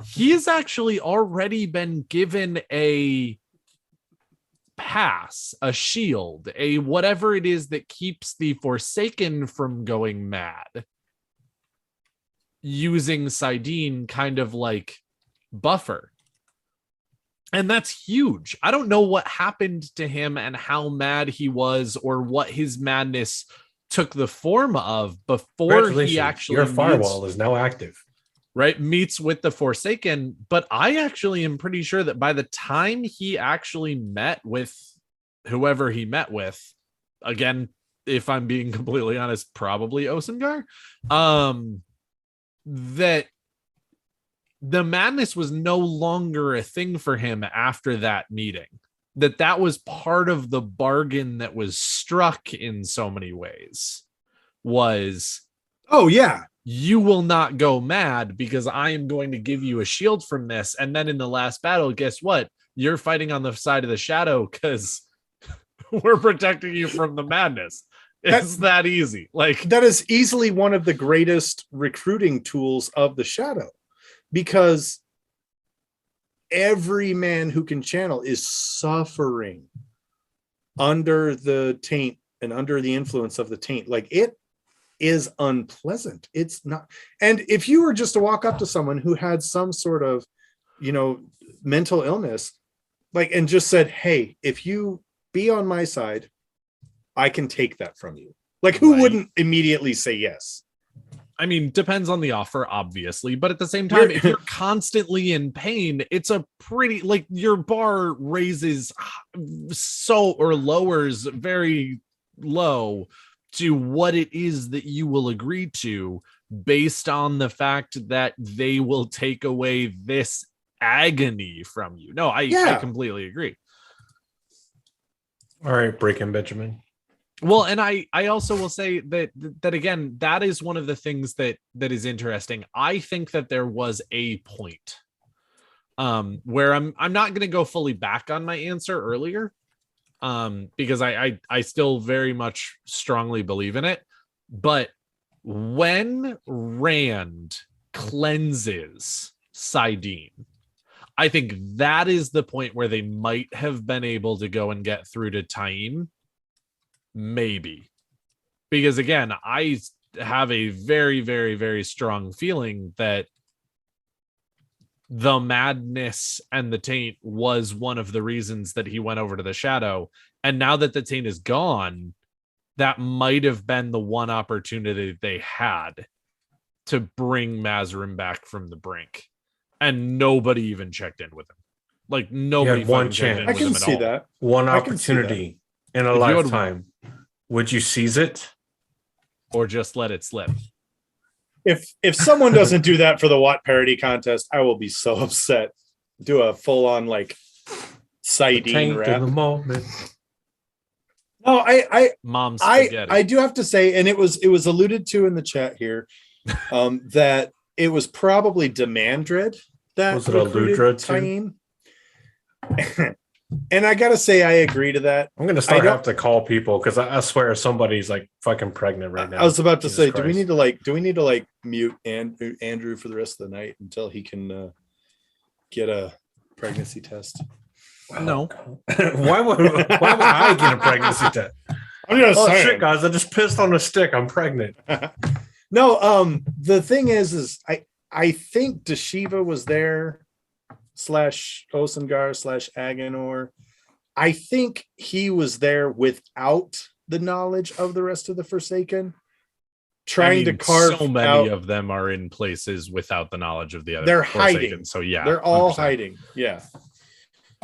[SPEAKER 2] he's actually already been given a pass, a shield, a whatever it is that keeps the Forsaken from going mad, using Saidin kind of like buffer. And that's huge. I don't know what happened to him and how mad he was or what his madness took the form of before he actually
[SPEAKER 3] your firewall is now active.
[SPEAKER 2] Right, meets with the Forsaken. But I actually am pretty sure that by the time he actually met with whoever he met with, again, if I'm being completely honest, probably Osengar, that the madness was no longer a thing for him after that meeting. That was part of the bargain that was struck in so many ways. Was,
[SPEAKER 1] oh yeah,
[SPEAKER 2] you will not go mad because I am going to give you a shield from this. And then in the last battle, guess what? You're fighting on the side of the shadow because we're protecting you from the madness. It's that easy. Like,
[SPEAKER 1] that is easily one of the greatest recruiting tools of the shadow, because every man who can channel is suffering under the taint and under the influence of the taint. Like, it is unpleasant. It's not. And if you were just to walk up to someone who had some sort of, mental illness, like, and just said, hey, if you be on my side, I can take that from you. Like, who wouldn't immediately say yes?
[SPEAKER 2] I mean, depends on the offer, obviously, but at the same time, if you're constantly in pain, it's a pretty, like, your bar raises or lowers very low to what it is that you will agree to based on the fact that they will take away this agony from you. No, I completely agree.
[SPEAKER 3] All right, Breaking Benjamin.
[SPEAKER 2] Well, and I also will say that again, that is one of the things that is interesting. I think that there was a point where I'm not going to go fully back on my answer earlier, because I still very much strongly believe in it. But when Rand cleanses Saidin, I think that is the point where they might have been able to go and get through to Taim. Maybe. Because again, I have a very, very, very strong feeling that the madness and the taint was one of the reasons that he went over to the shadow. And now that the taint is gone, that might have been the one opportunity they had to bring Mazrim back from the brink. And nobody even checked in with him. Like, nobody
[SPEAKER 3] had one
[SPEAKER 2] checked in
[SPEAKER 3] chance.
[SPEAKER 1] I
[SPEAKER 2] with
[SPEAKER 1] can
[SPEAKER 2] him at
[SPEAKER 1] see
[SPEAKER 2] all.
[SPEAKER 1] that.
[SPEAKER 3] One
[SPEAKER 1] I can see
[SPEAKER 3] opportunity in a
[SPEAKER 2] If you had-
[SPEAKER 3] lifetime. Would you seize it?
[SPEAKER 2] Or just let it slip.
[SPEAKER 1] If someone doesn't do that for the Watt parody contest, I will be so upset. Do a full on like Saidin
[SPEAKER 3] Taint
[SPEAKER 1] rap.
[SPEAKER 3] in the moment.
[SPEAKER 1] No,
[SPEAKER 2] Mom's spaghetti.
[SPEAKER 1] I do have to say, and it was alluded to in the chat here, that it was probably Demandred that
[SPEAKER 3] Was it a
[SPEAKER 1] recruited
[SPEAKER 3] Ludra too?
[SPEAKER 1] Taim. And I gotta say, I agree to that.
[SPEAKER 3] I'm gonna start have to call people because I swear somebody's like fucking pregnant right now.
[SPEAKER 1] I was about to
[SPEAKER 3] Jesus
[SPEAKER 1] say,
[SPEAKER 3] Christ.
[SPEAKER 1] do we need to mute Andrew for the rest of the night until he can get a pregnancy test?
[SPEAKER 2] No.
[SPEAKER 3] why would I get a pregnancy test?
[SPEAKER 1] I'm just
[SPEAKER 3] Oh
[SPEAKER 1] saying.
[SPEAKER 3] shit, guys! I just pissed on a stick. I'm pregnant.
[SPEAKER 1] No, the thing is I think Deshiva was there / Osengar / Aganor. I think he was there without the knowledge of the rest of the Forsaken, trying to carve
[SPEAKER 2] so many
[SPEAKER 1] out.
[SPEAKER 2] of them are in places without the knowledge of the other.
[SPEAKER 1] They're
[SPEAKER 2] Forsaken.
[SPEAKER 1] hiding.
[SPEAKER 2] So yeah,
[SPEAKER 1] They're all
[SPEAKER 2] 100%.
[SPEAKER 1] hiding. Yeah.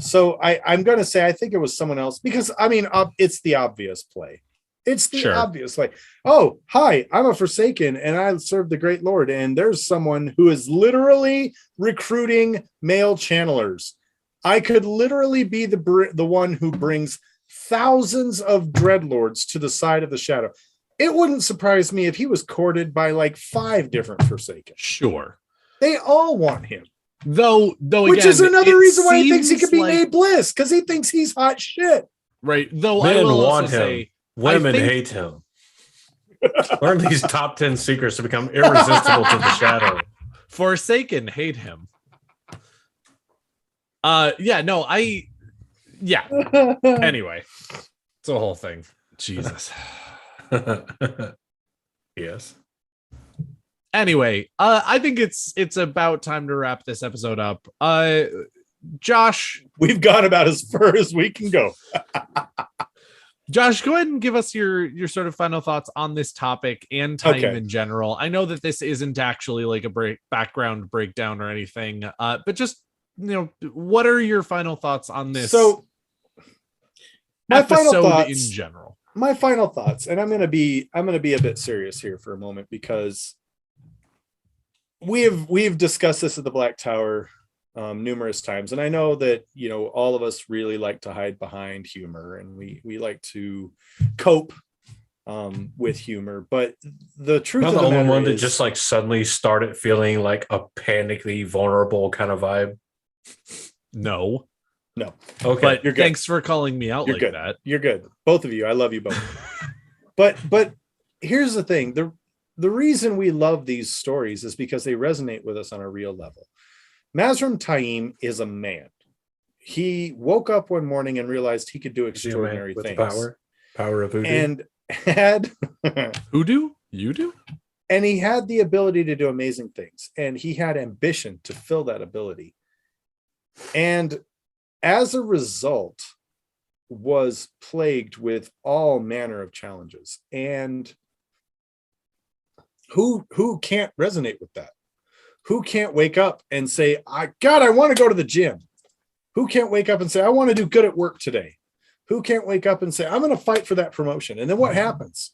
[SPEAKER 1] So I'm going to say I think it was someone else because I mean it's the obvious play. It's the
[SPEAKER 2] Sure.
[SPEAKER 1] obvious like, oh, hi, I'm a Forsaken and I serve the Great Lord. And there's someone who is literally recruiting male channelers. I could literally be the one who brings thousands of dreadlords to the side of the shadow. It wouldn't surprise me if he was courted by like 5 different Forsaken.
[SPEAKER 2] Sure.
[SPEAKER 1] They all want him.
[SPEAKER 2] Though
[SPEAKER 1] Which
[SPEAKER 2] again,
[SPEAKER 1] is another
[SPEAKER 2] it
[SPEAKER 1] reason why he thinks he
[SPEAKER 2] seems
[SPEAKER 1] could be
[SPEAKER 2] like-
[SPEAKER 1] made bliss, because he thinks he's hot shit.
[SPEAKER 2] right. Though I
[SPEAKER 3] Men
[SPEAKER 2] will
[SPEAKER 3] want
[SPEAKER 2] also
[SPEAKER 3] him.
[SPEAKER 2] say,
[SPEAKER 3] Women
[SPEAKER 2] think-
[SPEAKER 3] hate him. Learn these top 10 secrets to become irresistible to the shadow.
[SPEAKER 2] Forsaken hate him. Anyway, it's a whole thing. Jesus.
[SPEAKER 3] Yes.
[SPEAKER 2] Anyway, I think it's about time to wrap this episode up. Josh,
[SPEAKER 1] we've gone about as far as we can go.
[SPEAKER 2] Josh, go ahead and give us your sort of final thoughts on this topic and time
[SPEAKER 1] Okay.
[SPEAKER 2] in general. I know that this isn't actually like a background breakdown or anything, but just, what are your final thoughts on this?
[SPEAKER 1] So my final
[SPEAKER 2] episode
[SPEAKER 1] thoughts
[SPEAKER 2] in general.
[SPEAKER 1] My final thoughts, and I'm going to be a bit serious here for a moment, because we've discussed this at the Black Tower numerous times, and I know that all of us really like to hide behind humor, and we like to cope with humor, but the truth
[SPEAKER 3] Not
[SPEAKER 1] of
[SPEAKER 3] the
[SPEAKER 1] the
[SPEAKER 3] only
[SPEAKER 1] matter
[SPEAKER 3] one that
[SPEAKER 1] is,
[SPEAKER 3] just like suddenly started feeling like a panically vulnerable kind of vibe.
[SPEAKER 2] No.
[SPEAKER 3] Okay,
[SPEAKER 2] But
[SPEAKER 1] you're good.
[SPEAKER 2] thanks for calling me out
[SPEAKER 1] You're
[SPEAKER 2] like
[SPEAKER 1] good.
[SPEAKER 2] that.
[SPEAKER 1] You're good, both of you. I love you both. but here's the thing: the reason we love these stories is because they resonate with us on a real level. Mazrim Taim is a man. He woke up one morning and realized he could do
[SPEAKER 3] Is he a man
[SPEAKER 1] extraordinary
[SPEAKER 3] with the
[SPEAKER 1] things.
[SPEAKER 3] power of voodoo.
[SPEAKER 1] And had
[SPEAKER 2] Who do? You do?
[SPEAKER 1] and he had the ability to do amazing things, and he had ambition to fill that ability, and as a result was plagued with all manner of challenges. And who can't resonate with that? Who can't wake up and say, I want to go to the gym? Who can't wake up and say, I want to do good at work today? Who can't wake up and say, I'm going to fight for that promotion? And then what happens?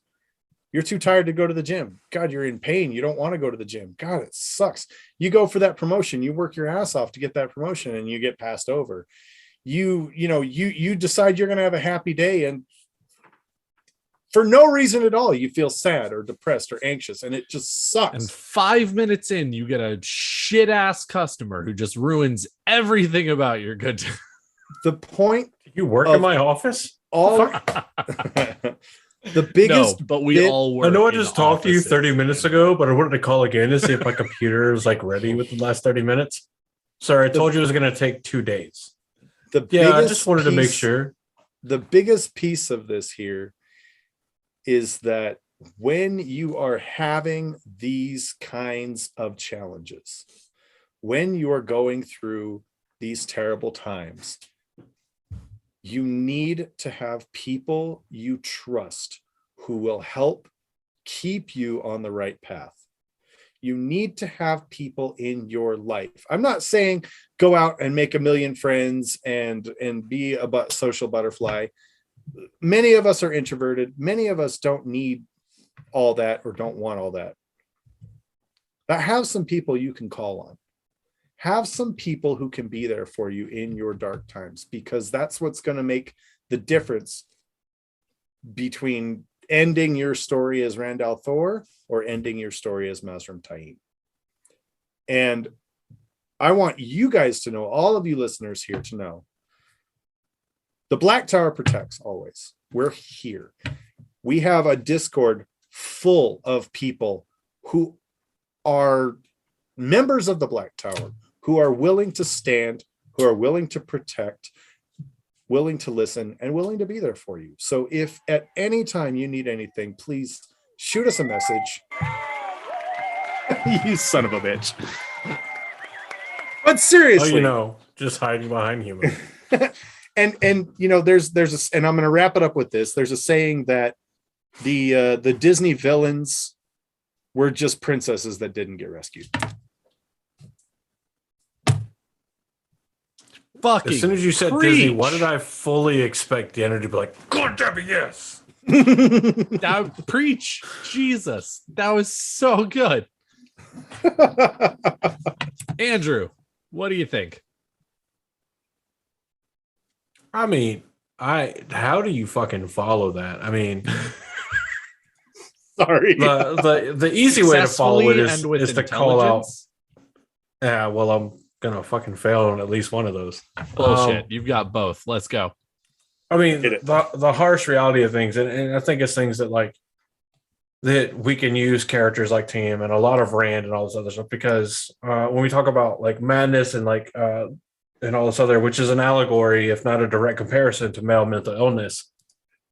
[SPEAKER 1] You're too tired to go to the gym. God, you're in pain. You don't want to go to the gym. God, it sucks. You go for that promotion. You work your ass off to get that promotion, and you get passed over. You decide you're going to have a happy day, and for no reason at all, you feel sad or depressed or anxious, and it just sucks.
[SPEAKER 2] And 5 minutes in, you get a shit ass customer who just ruins everything about your good time.
[SPEAKER 1] The point,
[SPEAKER 3] You work in my office?
[SPEAKER 1] all the biggest,
[SPEAKER 2] No, but we
[SPEAKER 1] bit-
[SPEAKER 2] all work.
[SPEAKER 3] I know I
[SPEAKER 2] in
[SPEAKER 3] just talked to you
[SPEAKER 2] offices.
[SPEAKER 3] 30 minutes ago, but I wanted to call again to see if my computer was like ready with the last 30 minutes. Sorry, I told you it was going to take 2 days.
[SPEAKER 1] the
[SPEAKER 3] Yeah, I
[SPEAKER 1] biggest
[SPEAKER 3] just wanted to make
[SPEAKER 1] piece-
[SPEAKER 3] sure.
[SPEAKER 1] The biggest piece of this here is that when you are having these kinds of challenges, when you are going through these terrible times, you need to have people you trust who will help keep you on the right path. You need to have people in your life. I'm not saying go out and make a million friends and be a social butterfly. Many of us are introverted. Many of us don't need all that or don't want all that. But have some people you can call on. Have some people who can be there for you in your dark times, because that's what's going to make the difference between ending your story as Randall Thor or ending your story as Mazrim Taim. And I want you guys to know, all of you listeners here to know, the Black Tower protects always. We're here. We have a Discord full of people who are members of the Black Tower, who are willing to stand, who are willing to protect, willing to listen, and willing to be there for you. So if at any time you need anything, please shoot us a message. You son of a bitch. But seriously,
[SPEAKER 3] Just hiding behind humor.
[SPEAKER 1] and there's a, and I'm going to wrap it up with this. There's a saying that the Disney villains were just princesses that didn't get rescued.
[SPEAKER 2] Fucking
[SPEAKER 3] As soon as you said
[SPEAKER 2] preach.
[SPEAKER 3] Disney, why did I fully expect the energy to be like, God damn it, yes.
[SPEAKER 2] Preach, Jesus, that was so good. Andrew, what do you think?
[SPEAKER 3] I mean, how do you fucking follow that? I mean,
[SPEAKER 1] Sorry.
[SPEAKER 3] the easy way to follow it
[SPEAKER 2] Successfully and
[SPEAKER 3] is
[SPEAKER 2] with
[SPEAKER 3] to call out.
[SPEAKER 2] intelligence?
[SPEAKER 3] Yeah, well, I'm gonna fucking fail on at least one of those.
[SPEAKER 2] Bullshit. You've got both. Let's go.
[SPEAKER 3] I mean,
[SPEAKER 1] Hit it.
[SPEAKER 3] the harsh reality of things, and I think it's things that like that we can use characters like Team and a lot of Rand and all this other stuff, because when we talk about like madness and like and all this other, which is an allegory, if not a direct comparison to male mental illness,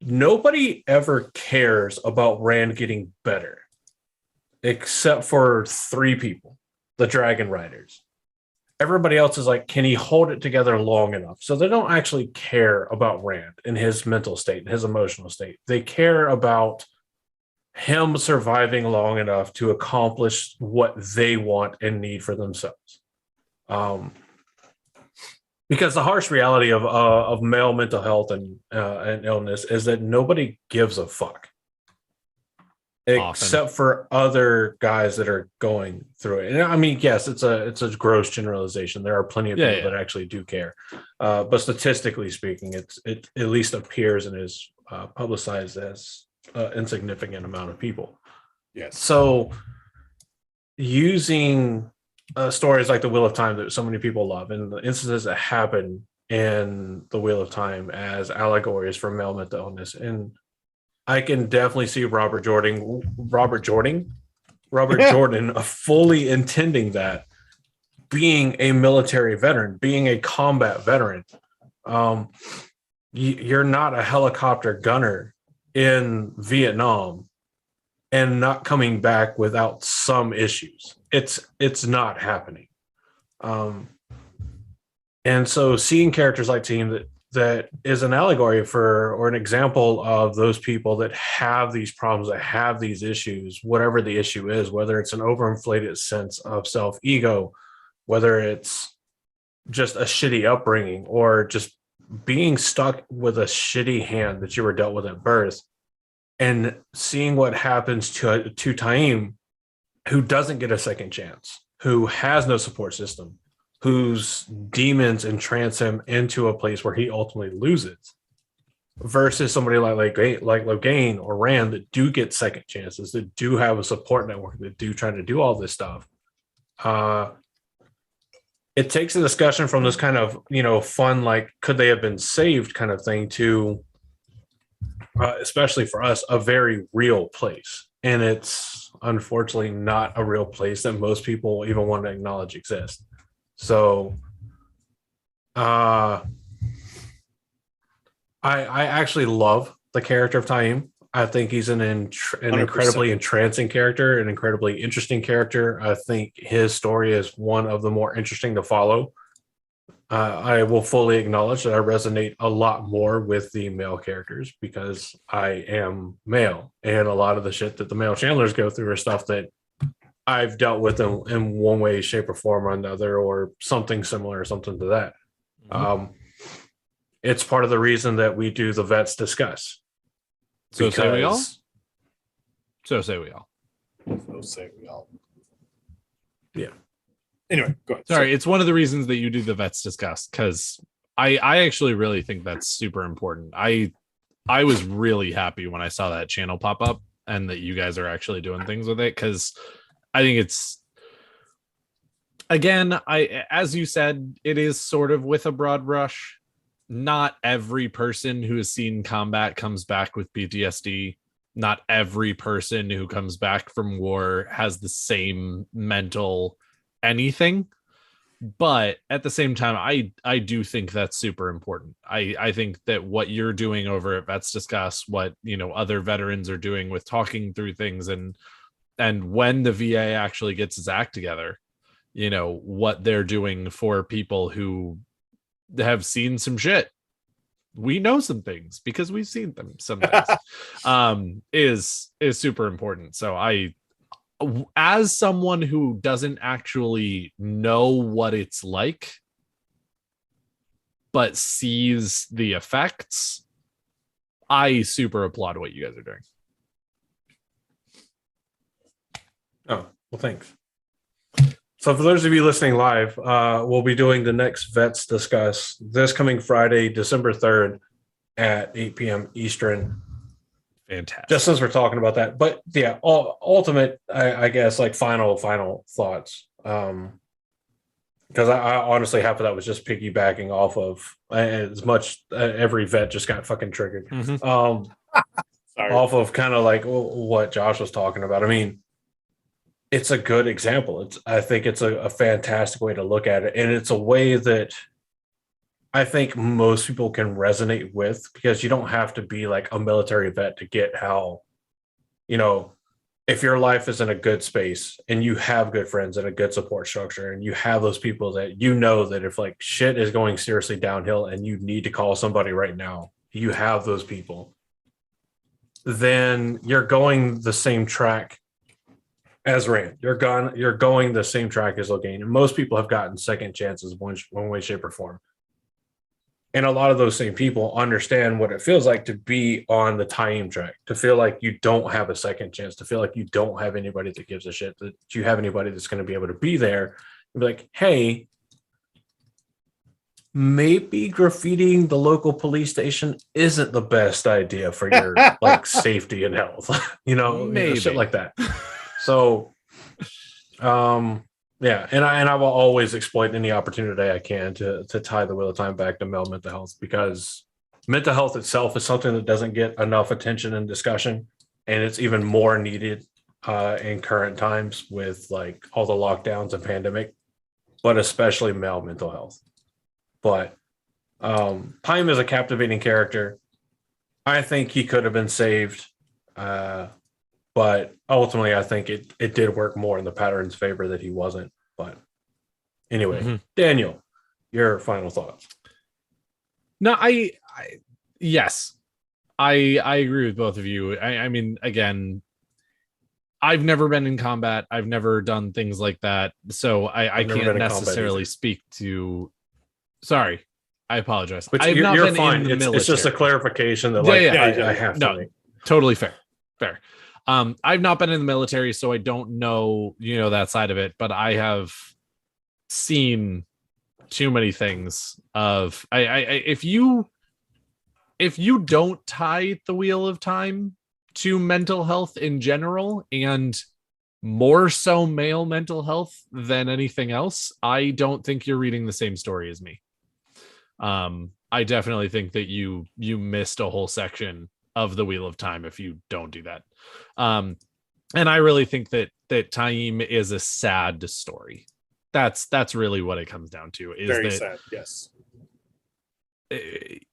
[SPEAKER 3] nobody ever cares about Rand getting better, except for 3 people, the Dragon Riders. everybody else is like, can he hold it together long enough? So they don't actually care about Rand and his mental state and his emotional state. They care about him surviving long enough to accomplish what they want and need for themselves. Because the harsh reality of male mental health and illness is that nobody gives a fuck, except for other guys that are going through it. And I mean, yes, it's a gross generalization. There are plenty of people that actually do care, but statistically speaking, it at least appears and is publicized as an insignificant amount of people.
[SPEAKER 1] Yes.
[SPEAKER 3] So using stories like the Wheel of Time that so many people love, and the instances that happen in the Wheel of Time as allegories for male mental illness, and I can definitely see Robert Jordan fully intending that, being a military veteran, being a combat veteran. You're not a helicopter gunner in Vietnam and not coming back without some issues. It's not happening. And so seeing characters like Taim that is an allegory for, or an example of those people that have these problems, that have these issues, whatever the issue is, whether it's an overinflated sense of self-ego, whether it's just a shitty upbringing, or just being stuck with a shitty hand that you were dealt with at birth, and seeing what happens to Taim, who doesn't get a second chance, who has no support system, whose demons entrance him into a place where he ultimately loses, versus somebody like Logain or Rand that do get second chances, that do have a support network, that do try to do all this stuff. It takes a discussion from this kind of, fun, like, could they have been saved kind of thing, to, especially for us, a very real place. And it's unfortunately not a real place that most people even want to acknowledge exists. So I actually love the character of Taim. I think he's an incredibly entrancing character, an incredibly interesting character. I think his story is one of the more interesting to follow. I will fully acknowledge that I resonate a lot more with the male characters because I am male, and a lot of the shit that the male channelers go through are stuff that I've dealt with in one way, shape, or form or another, or something similar or something to that. Mm-hmm. It's part of the reason that we do the Vets Discuss.
[SPEAKER 2] So say we all. So say we all.
[SPEAKER 3] Yeah.
[SPEAKER 1] Anyway, go ahead.
[SPEAKER 2] Sorry, it's one of the reasons that you do the Vets Discuss, because I actually really think that's super important. I was really happy when I saw that channel pop up and that you guys are actually doing things with it, because I think it's, again, as you said, it is sort of with a broad brush. Not every person who has seen combat comes back with PTSD. Not every person who comes back from war has the same mental anything. But at the same time, I do think that's super important. I think that what you're doing over at Vets Discuss, what other veterans are doing with talking through things, and when the VA actually gets its act together, what they're doing for people who have seen some shit. We know some things because we've seen them sometimes. is super important. So as someone who doesn't actually know what it's like, but sees the effects, I super applaud what you guys are doing.
[SPEAKER 3] Oh, well, thanks. So for those of you listening live, we'll be doing the next Vets Discuss this coming Friday, December 3rd at 8 p.m. Eastern.
[SPEAKER 2] Fantastic.
[SPEAKER 3] Just since we're talking about that. But yeah, ultimate, I guess, like final thoughts. Because I honestly, half of that was just piggybacking off of as much every vet just got fucking triggered.
[SPEAKER 2] Mm-hmm.
[SPEAKER 3] Off of kind of like what Josh was talking about. I mean, it's a good example. I think it's a fantastic way to look at it. And it's a way that I think most people can resonate with, because you don't have to be like a military vet to get how, if your life is in a good space and you have good friends and a good support structure and you have those people that you know that if like shit is going seriously downhill and you need to call somebody right now, you have those people, then you're going the same track as Rand. You're going the same track as Logain. And most people have gotten second chances one way, shape, or form. And a lot of those same people understand what it feels like to be on the Taim track, to feel like you don't have a second chance, to feel like you don't have anybody that gives a shit, that you have anybody that's going to be able to be there and be like, hey, maybe graffitiing the local police station isn't the best idea for your like safety and health, maybe shit like that. So, yeah, and I will always exploit any opportunity I can to tie the Wheel of Time back to male mental health, because mental health itself is something that doesn't get enough attention and discussion, and it's even more needed in current times with like all the lockdowns and pandemic, but especially male mental health. But Taim is a captivating character. I think he could have been saved, but ultimately I think it did work more in the pattern's favor that he wasn't. But anyway, Daniel, your final thoughts.
[SPEAKER 2] No, yes, I agree with both of you. I mean, again, I've never been in combat. I've never done things like that, so I can't necessarily speak to. Sorry, I apologize.
[SPEAKER 3] But
[SPEAKER 2] I've not
[SPEAKER 3] you're
[SPEAKER 2] been
[SPEAKER 3] fine.
[SPEAKER 2] in the military.
[SPEAKER 3] It's just a clarification that I have to make.
[SPEAKER 2] Totally fair. I've not been in the military, so I don't know, that side of it, but I have seen too many things of if you don't tie the Wheel of Time to mental health in general, and more so male mental health than anything else, I don't think you're reading the same story as me. I definitely think that you missed a whole section of the Wheel of Time if you don't do that. And I really think that Taim is a sad story. That's really what it comes down to. Is
[SPEAKER 1] very
[SPEAKER 2] that,
[SPEAKER 1] sad, yes.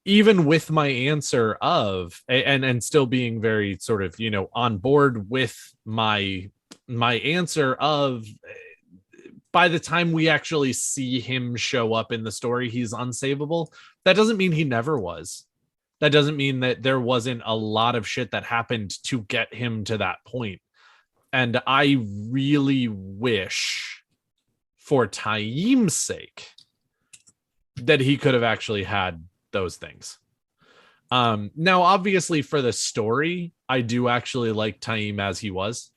[SPEAKER 2] Even with my answer of and still being very sort of on board with my answer of, by the time we actually see him show up in the story, he's unsavable. That doesn't mean he never was. That doesn't mean that there wasn't a lot of shit that happened to get him to that point. And I really wish, for Taim's sake, that he could have actually had those things. Now, obviously, for the story, I do actually like Taim as he was.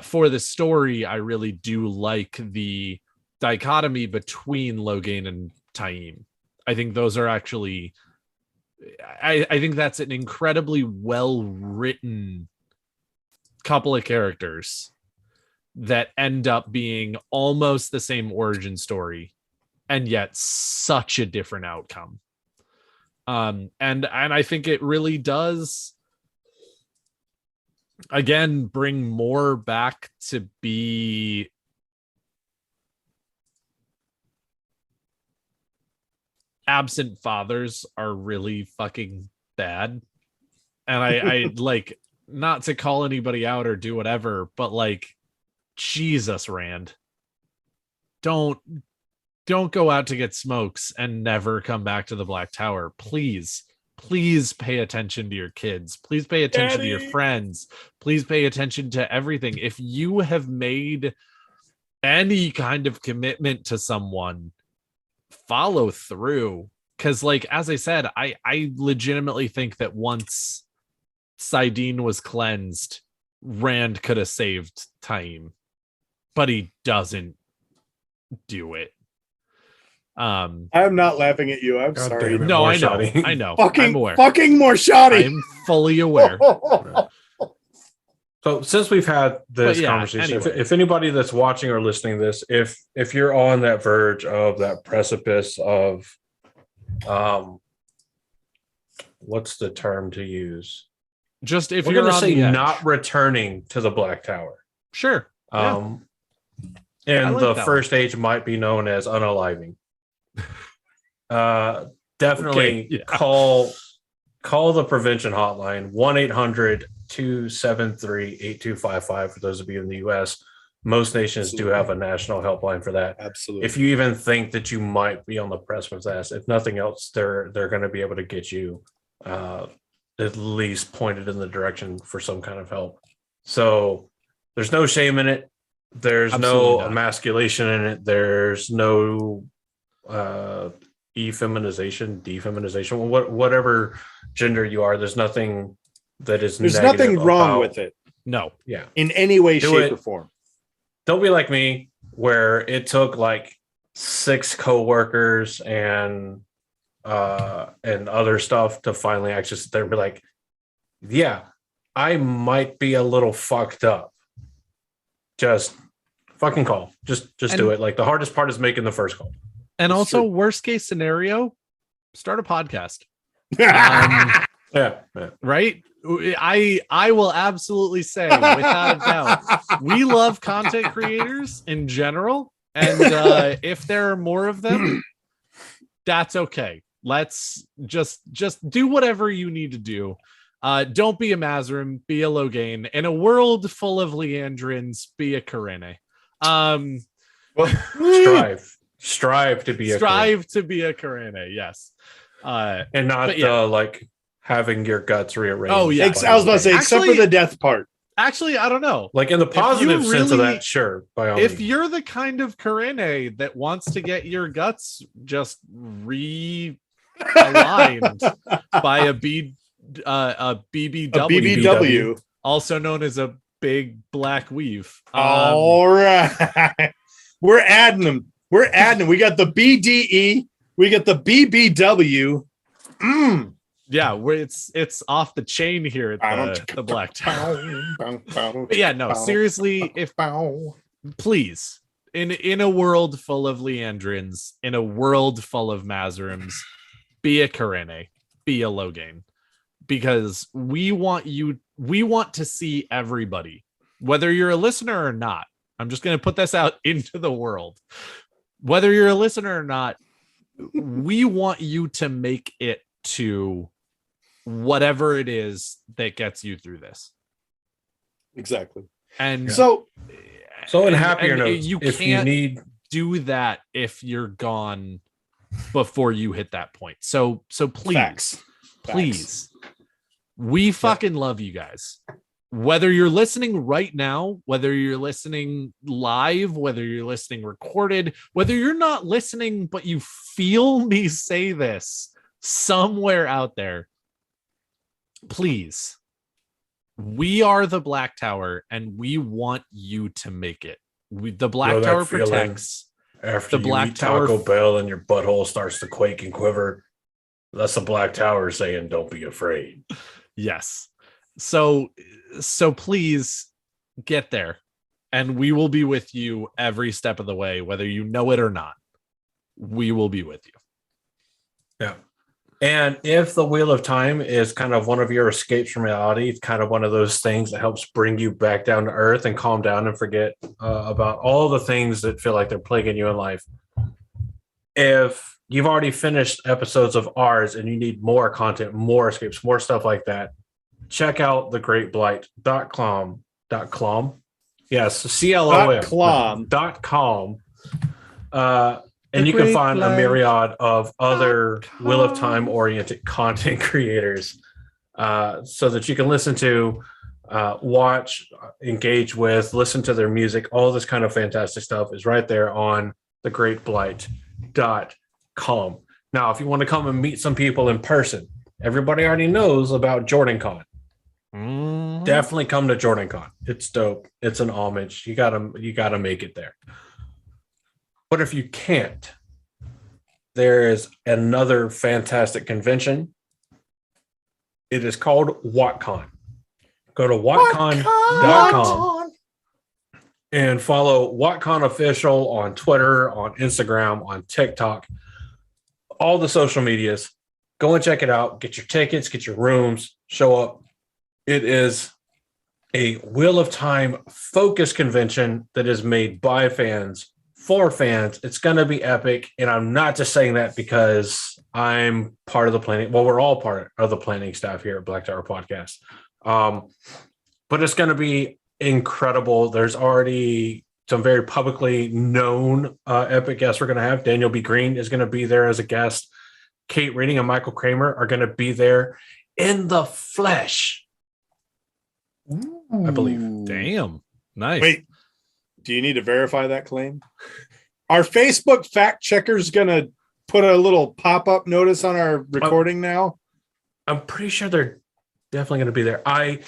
[SPEAKER 2] For the story, I really do like the dichotomy between Logain and Taim. I think those are actually... I think that's an incredibly well-written couple of characters that end up being almost the same origin story, and yet such a different outcome. And I think it really does, again, bring more back to be absent fathers are really fucking bad. And I like, not to call anybody out or do whatever, but like, Jesus, Rand, don't go out to get smokes and never come back to the Black Tower. Please pay attention to your kids. Please pay attention to your friends. Please pay attention to everything. If you have made any kind of commitment to someone, follow through. Because, like, as I said, I legitimately think that once Saidin was cleansed, Rand could have saved Taim, but he doesn't do it.
[SPEAKER 1] I'm not laughing at you. I'm
[SPEAKER 3] God
[SPEAKER 1] sorry.
[SPEAKER 3] damn it,
[SPEAKER 2] No,
[SPEAKER 3] Morshadi.
[SPEAKER 2] I know.
[SPEAKER 1] Fucking,
[SPEAKER 2] I'm aware.
[SPEAKER 1] fucking more shoddy.
[SPEAKER 2] I'm fully aware.
[SPEAKER 3] So since we've had this
[SPEAKER 2] But yeah,
[SPEAKER 3] conversation,
[SPEAKER 2] anyway.
[SPEAKER 3] if anybody that's watching or listening to this, if you're on that verge of that precipice of, what's the term to use?
[SPEAKER 2] Just if
[SPEAKER 3] We're
[SPEAKER 2] you're
[SPEAKER 3] going to
[SPEAKER 2] on
[SPEAKER 3] say
[SPEAKER 2] the edge.
[SPEAKER 3] not returning to the Black Tower.
[SPEAKER 2] Sure. Yeah.
[SPEAKER 3] And
[SPEAKER 2] I like
[SPEAKER 3] the
[SPEAKER 2] that
[SPEAKER 3] first stage might be known as unaliving. Definitely
[SPEAKER 2] Okay, yeah.
[SPEAKER 3] call the prevention hotline 1-800 8-273-8255 for those of you in the US. Most nations do have a national helpline for that.
[SPEAKER 1] Absolutely.
[SPEAKER 3] If you even think that you might be on the precipice, if nothing else, they're going to be able to get you at least pointed in the direction for some kind of help. So there's no shame in it. There's
[SPEAKER 2] Absolutely
[SPEAKER 3] no
[SPEAKER 2] not.
[SPEAKER 3] emasculation in it. There's no defeminization, whatever gender you are. There's nothing that is
[SPEAKER 1] There's
[SPEAKER 3] negative
[SPEAKER 1] nothing wrong
[SPEAKER 3] about-
[SPEAKER 1] with it
[SPEAKER 2] No.
[SPEAKER 3] Yeah.
[SPEAKER 1] in any way,
[SPEAKER 3] Do
[SPEAKER 1] shape,
[SPEAKER 3] it.
[SPEAKER 1] or form.
[SPEAKER 3] Don't be like me, where it took like 6 coworkers and other stuff to finally actually sit there and be like, yeah, I might be a little fucked up. Just fucking call. Just do it. Like, the hardest part is making the first call.
[SPEAKER 2] And
[SPEAKER 1] It's
[SPEAKER 2] also,
[SPEAKER 1] true.
[SPEAKER 2] worst case scenario, start a podcast.
[SPEAKER 3] Yeah.
[SPEAKER 2] Right? I will absolutely say, without a doubt, we love content creators in general, and if there are more of them, that's okay. Let's just do whatever you need to do. Don't be a Mazrim, be a Loghain. In a world full of Leandrins, be a Karene.
[SPEAKER 3] Strive to be a
[SPEAKER 2] Strive to be a Karene, yes.
[SPEAKER 3] and not
[SPEAKER 2] but yeah.
[SPEAKER 3] like having your guts rearranged.
[SPEAKER 2] Oh, yeah.
[SPEAKER 1] I was about to say, except for
[SPEAKER 2] Actually-
[SPEAKER 1] the death part.
[SPEAKER 2] Actually, I don't know.
[SPEAKER 3] like in the
[SPEAKER 2] you
[SPEAKER 3] positive sense of
[SPEAKER 2] really-
[SPEAKER 3] that, sure. By all
[SPEAKER 2] If
[SPEAKER 3] means.
[SPEAKER 2] you're the kind of Karene that wants to get your guts just realigned by a BBW,
[SPEAKER 1] A BBW.
[SPEAKER 2] also known as a big black weave.
[SPEAKER 1] All right. We're adding them. We got the BDE. We got the BBW.
[SPEAKER 2] Yeah, it's off the chain here at the Black Tower. But yeah, no, seriously, if please, in a world full of Leandrins, in a world full of Mazrims, be a Karene, be a Loghain, because we want to see everybody, whether you're a listener or not. I'm just going to put this out into the world. Whether you're a listener or not, we want you to make it to whatever it is that gets you through this.
[SPEAKER 1] Exactly.
[SPEAKER 2] And
[SPEAKER 1] So
[SPEAKER 3] in happier
[SPEAKER 2] and
[SPEAKER 3] notes,
[SPEAKER 2] you
[SPEAKER 3] if you
[SPEAKER 2] can't
[SPEAKER 3] need
[SPEAKER 2] do that if you're gone before you hit that point. So please,
[SPEAKER 1] facts.
[SPEAKER 2] please, we fucking love you guys. Whether you're listening right now, whether you're listening live, whether you're listening recorded, whether you're not listening, but you feel me say this somewhere out there, please, we are the Black Tower and we want you to make it. The Black
[SPEAKER 3] Know that
[SPEAKER 2] Tower
[SPEAKER 3] feeling
[SPEAKER 2] protects.
[SPEAKER 3] after
[SPEAKER 2] the
[SPEAKER 3] you
[SPEAKER 2] Black
[SPEAKER 3] eat
[SPEAKER 2] Tower
[SPEAKER 3] Taco Bell and your butthole starts to quake and quiver. That's the Black Tower saying, "Don't be afraid."
[SPEAKER 2] Yes. So please get there, and we will be with you every step of the way, whether you know it or not. We will be with you.
[SPEAKER 3] Yeah. And if the Wheel of Time is kind of one of your escapes from reality, it's kind of one of those things that helps bring you back down to earth and calm down and forget about all the things that feel like they're plaguing you in life. If you've already finished episodes of ours and you need more content, more escapes, more stuff like that, check out thegreatblight.com. Yes, CLOM. .com. And you can find a myriad of other Wheel of Time oriented content creators so that you can listen to, watch, engage with, listen to their music. All this kind of fantastic stuff is right there on thegreatblight.com. Now, if you want to come and meet some people in person, everybody already knows about JordanCon. Definitely come to JordanCon. It's dope. It's an homage. You gotta make it there. But if you can't, there is another fantastic convention. It is called WattCon. Go to wattcon.com and follow WattCon Official on Twitter, on Instagram, on TikTok, all the social medias. Go and check it out. Get your tickets, get your rooms, show up. It is a Wheel of Time focus convention that is made by fans for fans. It's going to be epic. And I'm not just saying that because I'm part of the planning. Well, we're all part of the planning staff here at Black Tower Podcast. But it's going to be incredible. There's already some very publicly known epic guests we're going to have. Daniel B. Green is going to be there as a guest. Kate Reading and Michael Kramer are going to be there in the flesh, I believe.
[SPEAKER 2] Damn. Nice.
[SPEAKER 1] Wait, do you need to verify that claim? Are Facebook fact checkers going to put a little pop-up notice on our recording now?
[SPEAKER 3] I'm pretty sure they're definitely going to be there. I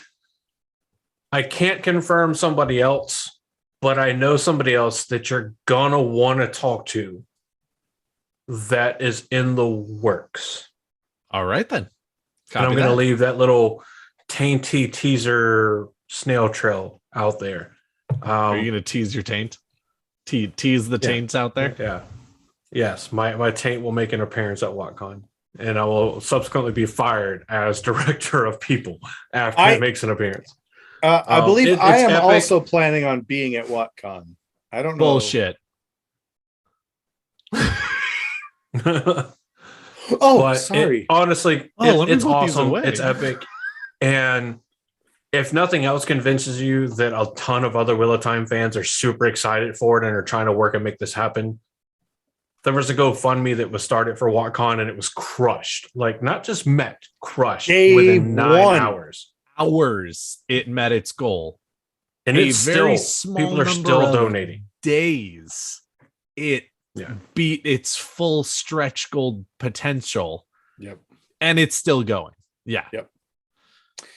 [SPEAKER 3] can't confirm somebody else, but I know somebody else that you're going to want to talk to that is in the works.
[SPEAKER 2] All right, then.
[SPEAKER 3] And I'm going to leave that little tainty teaser snail trail out there.
[SPEAKER 2] Are you going to tease your taint? Tease the taints out there?
[SPEAKER 3] Yeah. Yes, my taint will make an appearance at WatCon, and I will subsequently be fired as director of people after it makes an appearance.
[SPEAKER 1] I believe I am
[SPEAKER 3] epic.
[SPEAKER 1] also planning on being at WatCon. I don't know.
[SPEAKER 2] Bullshit.
[SPEAKER 1] Oh, sorry.
[SPEAKER 3] Honestly,
[SPEAKER 2] let me
[SPEAKER 3] it's
[SPEAKER 2] put these
[SPEAKER 3] awesome.
[SPEAKER 2] away.
[SPEAKER 3] It's epic. And if nothing else convinces you that a ton of other Wheel of Time fans are super excited for it and are trying to work and make this happen, there was a GoFundMe that was started for WatCon and it was crushed. Like, not just met, crushed within 9 hours.
[SPEAKER 2] It met its goal.
[SPEAKER 3] And
[SPEAKER 2] A
[SPEAKER 3] it's
[SPEAKER 2] very
[SPEAKER 3] still,
[SPEAKER 2] small
[SPEAKER 3] people are
[SPEAKER 2] number
[SPEAKER 3] still
[SPEAKER 2] of
[SPEAKER 3] donating.
[SPEAKER 2] Days. It beat its full stretch goal potential.
[SPEAKER 1] Yep.
[SPEAKER 2] And it's still going. Yeah.
[SPEAKER 1] Yep.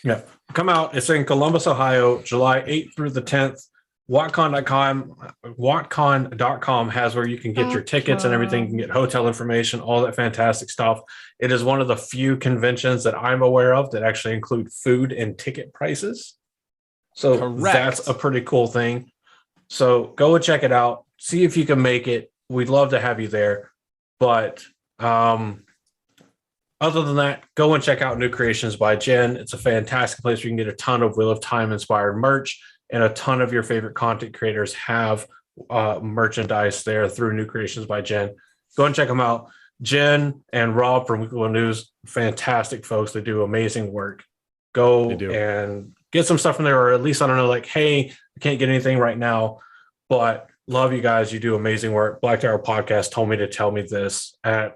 [SPEAKER 3] Yeah. Come out. It's in Columbus, Ohio, July 8th through the 10th. WatCon.com has where you can get your tickets and everything. You can get hotel information, all that fantastic stuff. It is one of the few conventions that I'm aware of that actually include food and ticket prices. So
[SPEAKER 2] Correct.
[SPEAKER 3] That's a pretty cool thing. So go and check it out. See if you can make it. We'd love to have you there. But other than that, go and check out New Creations by Jen. It's a fantastic place where you can get a ton of Wheel of Time inspired merch, and a ton of your favorite content creators have merchandise there through New Creations by Jen. Go and check them out. Jen and Rob from Weekly News, fantastic folks. They do amazing work. Go and get some stuff from there, or at least, I don't know, like, hey, I can't get anything right now, but love you guys. You do amazing work. Black Tower Podcast told me to tell me this at,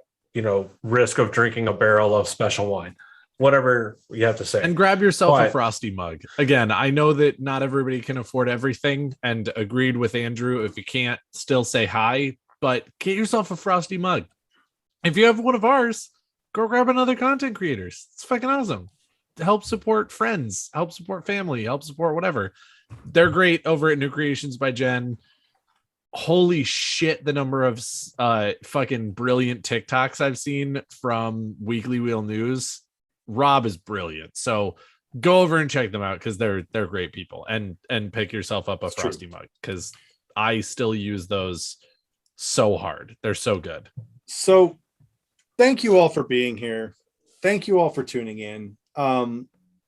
[SPEAKER 3] risk of drinking a barrel of special wine. Whatever you have to say.
[SPEAKER 2] And grab yourself a Frosty mug. Again, I know that not everybody can afford everything, and agreed with Andrew. If you can't, still say hi, but get yourself a Frosty mug. If you have one of ours, go grab another content creators. It's fucking awesome. Help support friends, help support family, help support whatever. They're great over at New Creations by Jen. Holy shit, the number of fucking brilliant TikToks I've seen from Weekly Wheel News. Rob is brilliant. So go over and check them out, because they're great people, and pick yourself up a Frosty mug, because I still use those so hard. They're so good.
[SPEAKER 1] So thank you all for being here. Thank you all for tuning in.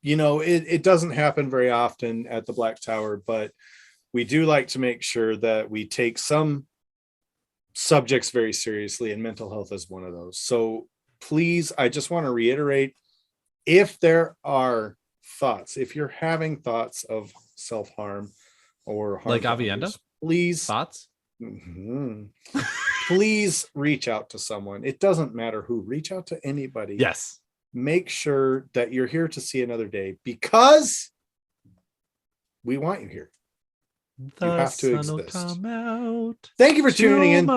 [SPEAKER 1] It doesn't happen very often at the Black Tower, but we do like to make sure that we take some subjects very seriously, and mental health is one of those. So please, I just want to reiterate, if there are thoughts, if you're having thoughts of self-harm or harm,
[SPEAKER 2] like Avienda,
[SPEAKER 1] please
[SPEAKER 2] thoughts.
[SPEAKER 1] Please reach out to someone. It doesn't matter who. Reach out to anybody.
[SPEAKER 2] Yes.
[SPEAKER 1] Make sure that you're here to see another day, because we want you here. You have to exist. Thank you for tuning in.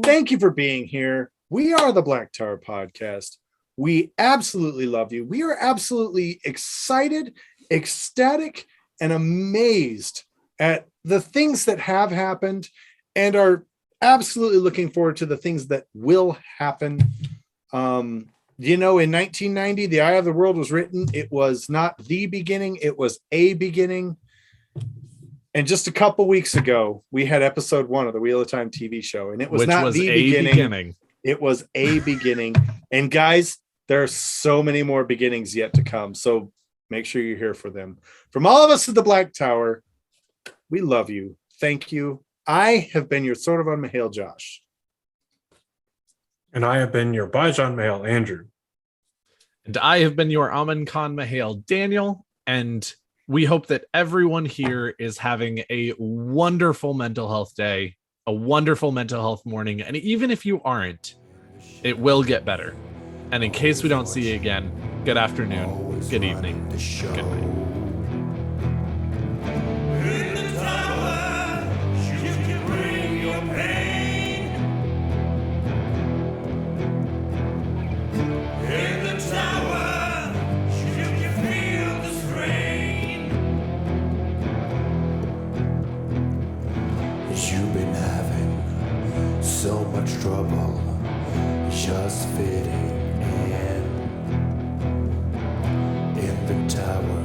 [SPEAKER 1] Thank you for being here. We are the Black Tower Podcast. We absolutely love you. We are absolutely excited, ecstatic, and amazed at the things that have happened, and are absolutely looking forward to the things that will happen. In 1990, The Eye of the World was written. It was not the beginning. It was a beginning. And just a couple weeks ago, we had episode 1 of the Wheel of Time TV show, and it was not the beginning. It was a beginning. And guys, there are so many more beginnings yet to come. So make sure you're here for them. From all of us at the Black Tower, we love you. Thank you. I have been your Sword of Unmahail, Josh.
[SPEAKER 3] And I have been your Bajan Mahale, Andrew.
[SPEAKER 2] And I have been your Amin Khan Mahale, Daniel. And we hope that everyone here is having a wonderful mental health day, a wonderful mental health morning. And even if you aren't, it will get better. And in case we don't see you again, good afternoon, good evening, good night.
[SPEAKER 7] You've been having so much trouble just fitting in the tower.